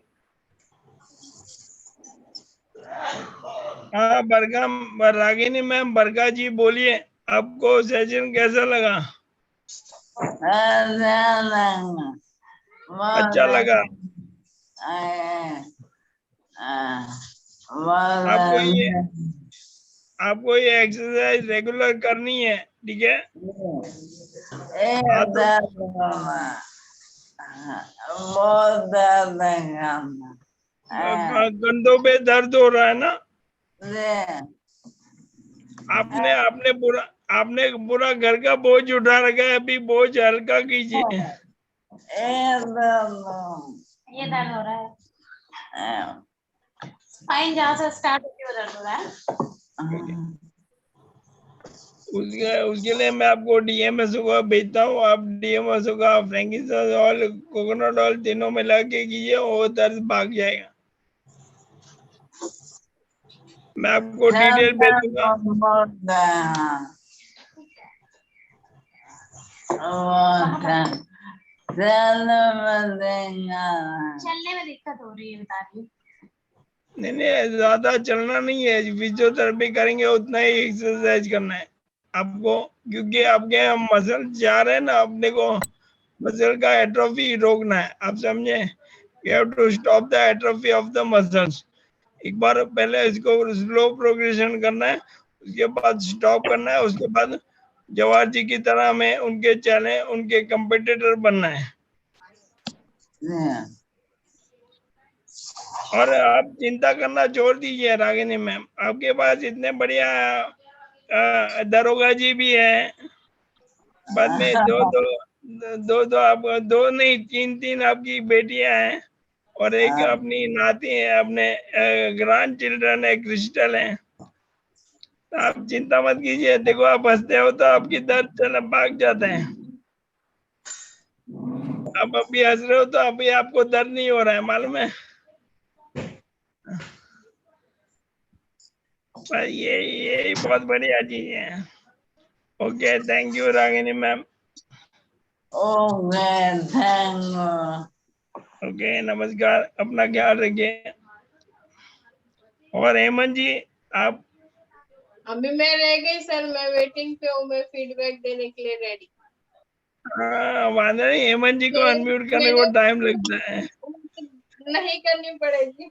हाँ रागिनी मैम, बरगा जी बोलिए, आपको सेशन कैसा लगा? अच्छा लगा? आपको ये एक्सरसाइज रेगुलर करनी है, ठीक है? कंधों पे दर्द हो रहा है ना? आपने पूरा घर का बोझ उठा रखा है, अभी बोझ हल्का कीजिए। ये दर्द हो रहा है, स्पाइन जहाँ से स्टार्ट होती है दर्द हो रहा है। उसके लिए मैं आपको DMSO का भेजता हूँ। आप DMSO का फ्रैंकीसाइड ऑयल, कोकोनट ऑयल तीनों मिला के कीजिए, वो दर्द भाग जाएगा। मैं आपको डिटेल भेजूंगा। चलने में दिक्कत हो रही है, बता रही। नहीं, ज्यादा चलना नहीं है, फिजियोथेरेपी करेंगे उतना ही एक्सरसाइज करना है आपको, क्योंकि आपके मसल जा रहे हैं ना, अपने को मसल का एट्रोफी रोकना है। आप समझे? You have to stop the atrophy of the muscles. एक बार पहले इसको स्लो प्रोग्रेशन करना है, उसके बाद स्टॉप करना है, उसके बाद जवाहर जी की तरह हमें उनके चले, उनके कंपिटिटर बनना है। और आप चिंता करना छोड़ दीजिए रागिनी मैम, आपके पास इतने बढ़िया दरोगा जी भी है, बाद में दो आप दो नहीं तीन आपकी बेटियां हैं और एक अपनी नाती है, अपने ग्रैंड चिल्ड्रन है, क्रिस्टल है। आप चिंता मत कीजिए, देखो आप हंसते हो तो आपकी दर्द चला भाग जाता है। आप अभी हंस रहे हो तो अभी आपको दर्द नहीं हो रहा है, मालूम है। ये बहुत बढ़िया चीज है। Okay, thank you Ragini ma'am. Okay, नमस्कार, अपना ख्याल रखिए। और हेमंत जी आप? अभी मैं रह गई सर, मैं वेटिंग पे हूँ, मैं फीडबैक देने के लिए रेडी। हाँ, वादा नहीं, हेमंत जी को अनम्यूट करने को टाइम लगता है। नहीं करनी पड़ेगी।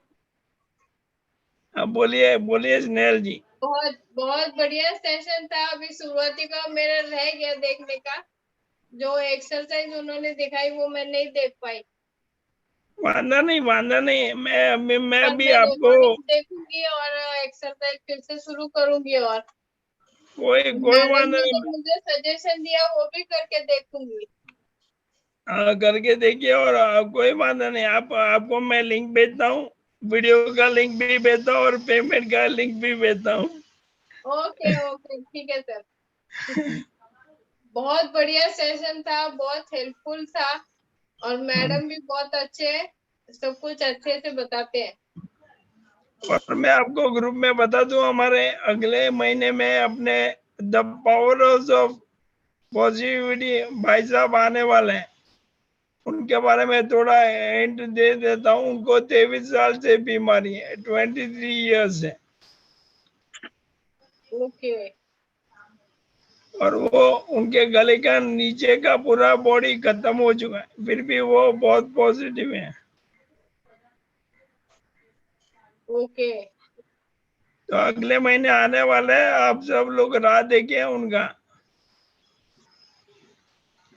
अब बोलिए बोलिए स्नेहल जी। बहुत बहुत बढ़िया सेशन था। अभी शुरुआती का मेरा रह गया देखने का, जो एक्सरसाइज उन्होंने दिखाई वो मैं नहीं देख पाई। वादा नहीं, मैं भी मैं आपको देखूंगी और एक्सरसाइज फिर से शुरू करूंगी, और कोई मैडम वादा ने नहीं, जो मुझे सजेशन दिया वो भी करके देखूंगी। करके देखिए। और कोई वादा नहीं, आपको मैं लिंक भेजता हूँ, वीडियो का लिंक भी भेजता हूँ और पेमेंट का लिंक भी भेजता हूँ। ओके ओके, ठीक है सर। बहुत बढ़िया सेशन था, बहुत हेल्पफुल था, और मैडम भी बहुत अच्छे हैं, सब कुछ अच्छे से बताते हैं। और मैं आपको ग्रुप में बता दूं, हमारे अगले महीने में अपने द पावर ऑफ पॉजिटिविटी भाई साहब आने वाले हैं। उनके बारे में थोड़ा हिंट दे देता हूँ। उनको 23 साल से बीमारी है, 23 ईयर्स है। ओके। और वो उनके गले का नीचे का पूरा बॉडी खत्म हो चुका है, फिर भी वो बहुत पॉजिटिव है। ओके। तो अगले महीने आने वाले हैं, आप सब लोग राह देखिए उनका।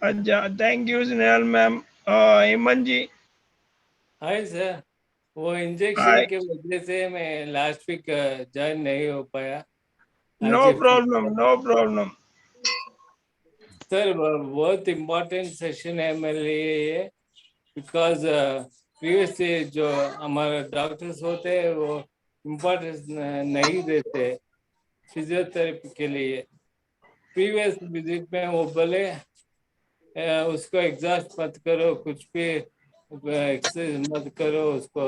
अच्छा, thank you Snehal ma'am. Hemant ji. Hi sir, वो इंजेक्शन हाय। के वजह से मैं लास्ट वीक ज्वाइन नहीं हो पाया। No problem, no problem. Sir बहुत इम्पोर्टेंट सेशन है मेरे लिए ये, बिकॉज प्रीवियसली जो हमारे डॉक्टर्स होते हैं वो इम्पोर्टेंस नहीं देते फिजियोथेरेपी के लिए। प्रीवियस विजिट में वो बोले उसको एग्जॉस्ट मत करो, कुछ भी एक्सरसाइज मत करो, उसको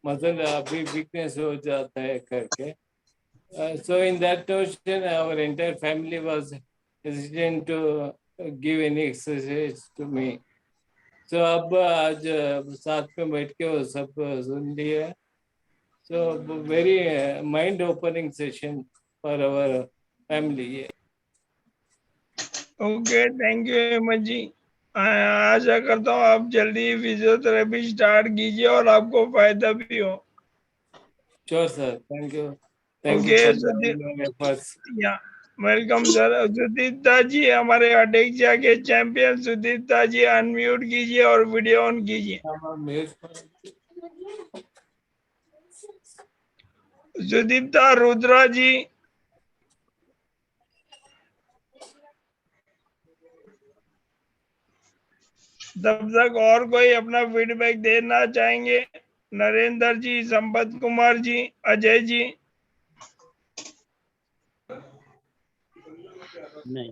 मसल अभी वीकनेस हो जाता है करके। So in that notion, our entire family was hesitant to give any exercise to me. So अब आज साथ में बैठ के वो सब सुन लिया। So very mind opening session for our family. Okay, thank you Hemant ji. आशा करता हूँ आप जल्दी फिजियोथेरेपी स्टार्ट कीजिए और आपको फायदा भी हो। Sure sir, thank you. Thank okay, you for your efforts. Welcome sir. Sudipta ji, हमारे अध्यक्ष के चैंपियन सुदीप्ता जी, अनम्यूट कीजिए और वीडियो ऑन कीजिए। सुदीप्ता, रुद्रा जी। तब तक और कोई अपना फीडबैक देना चाहेंगे? नरेंद्र जी, संपत कुमार जी, अजय जी। नहीं।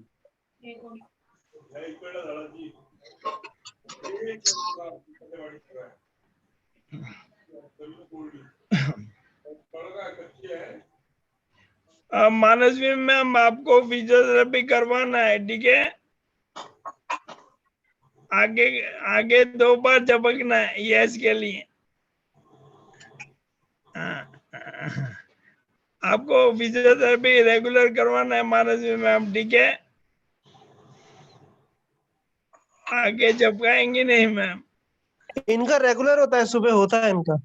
मानसवी मैम, आपको फिजियोथेरेपी करवाना है, ठीक है? आगे आगे 2 बार झपकना है यस के लिए। आपको फिजियोथेरेपी रेगुलर करवाना है मानसवी मैम, ठीक है? आगे झपकाएंगे नहीं मैम। इनका रेगुलर होता है, सुबह होता है इनका।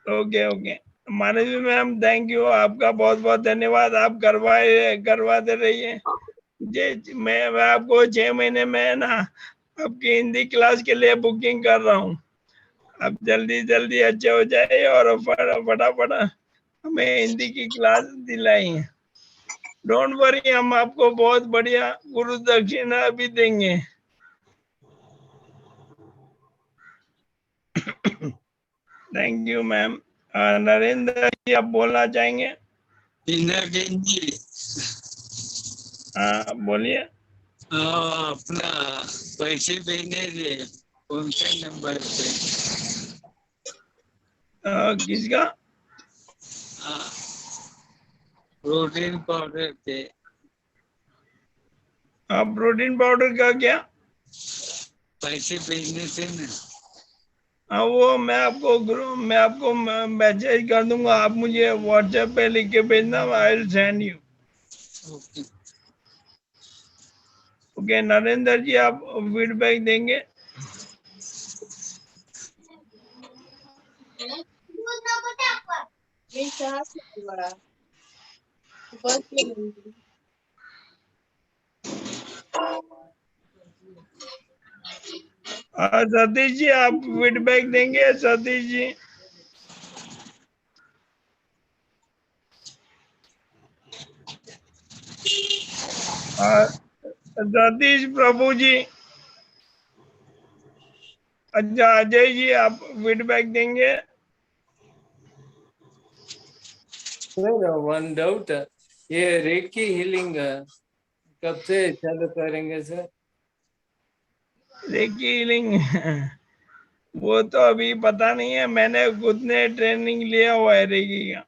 Okay okay, Manasvi ma'am thank you, आपका बहुत बहुत धन्यवाद। आप करवाते रहिए। मैं आपको 6 महीने में ना आपकी हिंदी क्लास के लिए बुकिंग कर रहा हूँ। आप जल्दी जल्दी अच्छे हो जाए और फटाफट हमें हिंदी की क्लास दिलाई। डोंट वरी, हम आपको बहुत बढ़िया गुरु दक्षिणा भी देंगे। Thank you ma'am. Narendra ji आप बोलना चाहेंगे? हाँ बोलिए। अपना पैसे भेजने थे उनके नंबर पे। किसका? प्रोटीन पाउडर थे। प्रोटीन पाउडर का क्या? पैसे भेजने थे ना। हाँ वो मैं आपको मैसेज कर दूंगा, आप मुझे व्हाट्सएप पे लिख के भेजना, I will send you. Okay Narendra ji आप फीडबैक देंगे? सतीश जी आप फीडबैक देंगे? सतीश जी सतीश प्रभु जी। अच्छा अजय जी आप फीडबैक देंगे? वन डाउट, ये रेकी हीलिंग कब से चालू करेंगे सर? रेकी हीलिंग वो तो अभी पता नहीं है, मैंने खुद ने ट्रेनिंग लिया हुआ है रेकी का।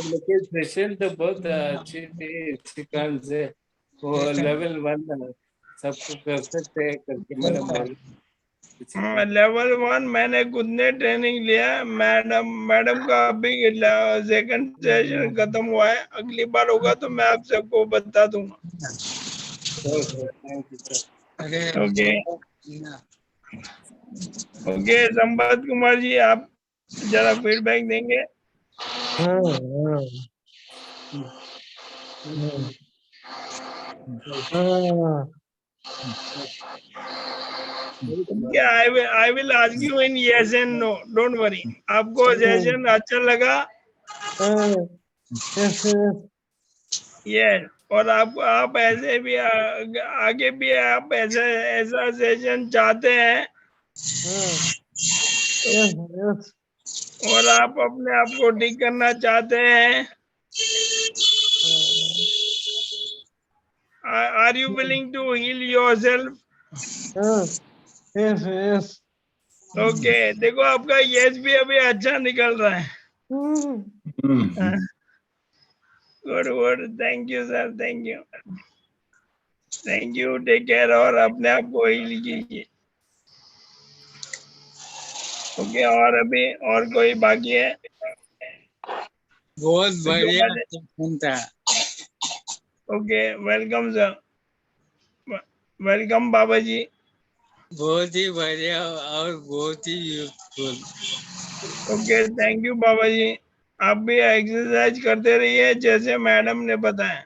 लेकिन सेशन तो बहुत अच्छी थी, चिकन से वो लेवल 1 सबको कर सकते हैं करके मैडम बोली। लेवल 1 मैंने खुद ने ट्रेनिंग लिया है। मैडम का अभी सेकंड सेशन खत्म हुआ है, अगली बार होगा तो मैं आप सबको बता दूंगा। ओके ओके संपत कुमार जी आप जरा फीडबैक देंगे? I will ask you in yes and no. Don't worry. आपको सेशन अच्छा लगा? Yes. और आप ऐसे भी आगे भी आप ऐसा सेशन चाहते हैं और आप अपने आप को ठीक करना चाहते हैं? Are you willing to heal yourself? Yes. Okay देखो आपका यस भी अभी अच्छा निकल रहा है। Good thank you sir, thank you take care और अपने आप को हील कीजिए। ओके और अभी और कोई बाकी है? बहुत बढ़िया था। ओके वेलकम सर, वेलकम बाबा जी। बहुत ही बढ़िया और बहुत ही यूजफुल। ओके थैंक यू बाबा जी। आप भी एक्सरसाइज करते रहिए जैसे मैडम ने बताया।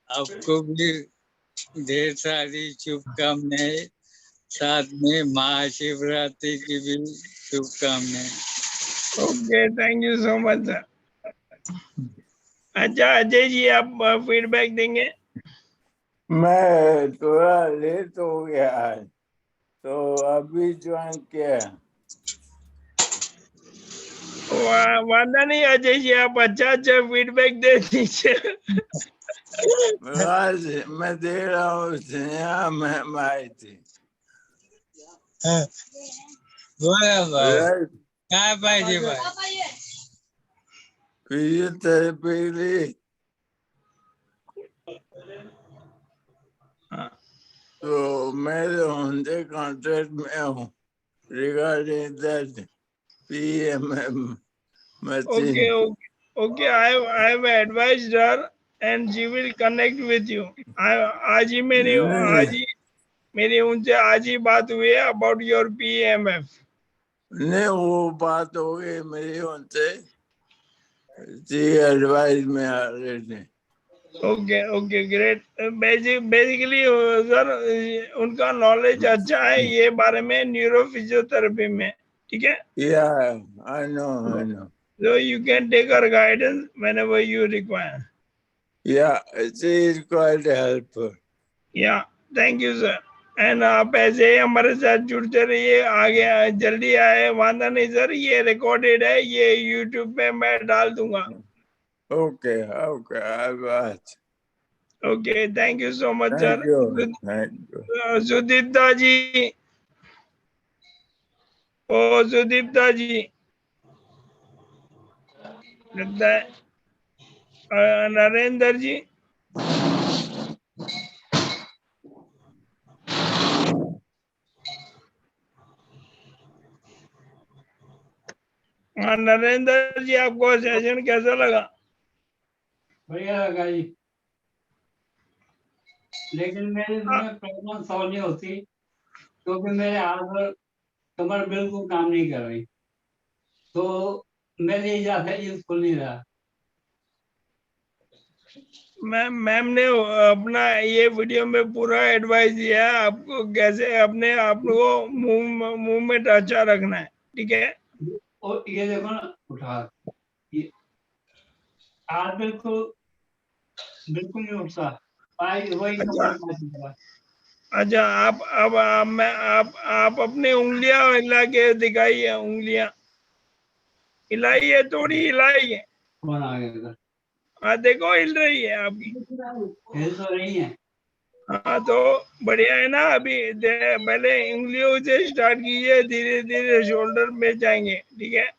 आपको भी ढेर सारी शुभकामनाएं, साथ में महाशिवरात्रि की भी शुभकामनाएं। Okay thank you so much sir. अच्छा अजय जी आप फीडबैक देंगे? मैं थोड़ा लेट हो गया आज, तो अभी ज्वाइन किया। वादा नहीं अजय जी, आप अच्छा फीडबैक दे दीजिए। मैं दे रहा हूँ, स्नेहा मैम आई थी। क्या पाहिजे फिजियोथेरेपी ली तो मैं उनसे कॉन्टेक्ट में हूँ regarding that PMM machine. Okay. I have advised her and she will connect with you. आज ही मेरी उनसे आज ही बात हुई है about your PMF. नहीं वो बात हो गई मेरी उनसे, एडवाइस में आ रहे थे। Okay great. बेसिकली सर उनका नॉलेज अच्छा है ये बारे में, न्यूरो फिजियोथेरेपी में, ठीक है? Yeah, I know. So you can take her guidance whenever you require. Yeah, she is quite helpful. या थैंक यू सर। एंड आप ऐसे ही हमारे साथ जुड़ते रहिए, आगे जल्दी आए, वादा नहीं सर, ये रिकॉर्डेड है, ये यूट्यूब पे मैं डाल दूंगा। Okay, okay, I watch. Okay, thank you so much Thank sir. you, thank you. Sudipta ji, ओ सुदीप्ता जी, लगता है नरेंद्र जी, हाँ नरेंद्र जी, आपको सेशन कैसा लगा? बढ़िया लगा जी, लेकिन मेरे में प्रॉब्लम सॉल्व नहीं होती क्योंकि मेरे हाथ और कमर बिल्कुल काम नहीं कर रही, तो मेरे लिए ज्यादा यूजफुल नहीं रहा। मैम ने अपना ये वीडियो में पूरा एडवाइस दिया है आपको कैसे अपने आप को मूवमेंट अच्छा रखना है, ठीक है? और ये देखो ना, उठा ये हाथ बिल्कुल बिल्कुल नहीं उठता, वही कमर का। अच्छा, आप अपनी उंगलियां हिला के दिखाइए, उंगलियां हिलाइए, थोड़ी हिलाइए। कौन आ गया? हाँ देखो, हिल रही है आपकी, हिल तो रही है। हाँ तो बढ़िया है ना। अभी पहले उंगलियों से स्टार्ट कीजिए, धीरे धीरे शोल्डर में जाएंगे, ठीक है?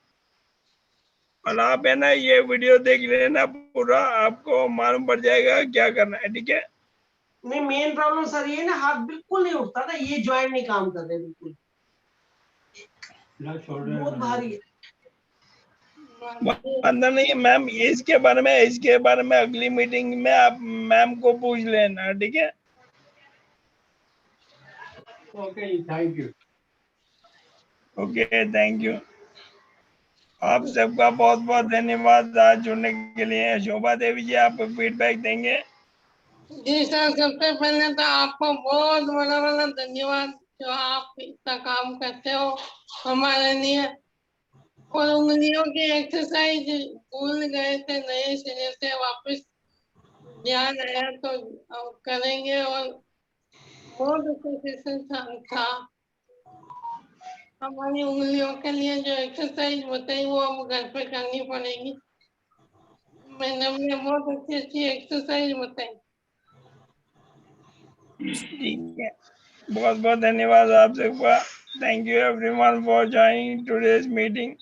और आप है ना ये वीडियो देख लेना पूरा, आपको मालूम पड़ जाएगा क्या करना है, ठीक है? नहीं, मेन प्रॉब्लम सर ये ना, हाथ बिल्कुल नहीं उठता था, ये जॉइंट नहीं काम कर रहे बिल्कुल, बहुत भारी है। अंदर नहीं मैम, इसके बारे में अगली मीटिंग में आप मैम को पूछ लेना, ठीक है? Okay, thank you. Okay, thank you. आप सबका बहुत बहुत धन्यवाद आज जुड़ने के लिए। शोभा देवी जी, आप फीडबैक देंगे? जी सर, सबसे पहले तो आपको बहुत बड़ा बड़ा धन्यवाद जो आप इतना काम करते हो हमारे लिए। और उंगलियों की एक्सरसाइज भूल गए थे, नए सिरे से वापस ध्यान आया तो अब करेंगे। और बहुत अच्छा सेशन था। हमारी उंगलियों के लिए जो एक्सरसाइज बताई वो हम घर पे करनी पड़ेगी। मैडम ने बहुत अच्छी अच्छी एक्सरसाइज बताई। ठीक है, बहुत बहुत धन्यवाद आप सबका। Thank you everyone for joining today's meeting.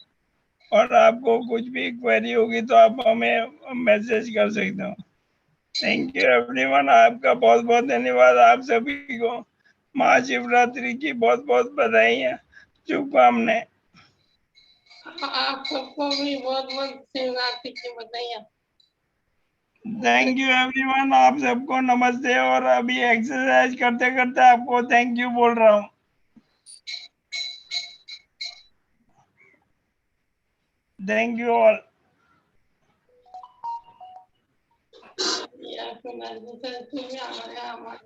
और आपको कुछ भी क्वेरी होगी तो आप हमें मैसेज कर सकते हो। थैंक यू एवरीवन, आपका बहुत बहुत धन्यवाद। आप सभी को महाशिवरात्रि की बहुत बहुत बधाई, शुभकामनाएं। आप सबको भी बहुत बहुत शिवरात्रि की बधाइयाँ। थैंक यू एवरीवन, आप सबको नमस्ते। और अभी एक्सरसाइज करते करते आपको थैंक यू बोल रहा हूँ। Thank you all. या तो मैं दूसरे से भी आ गया हमारे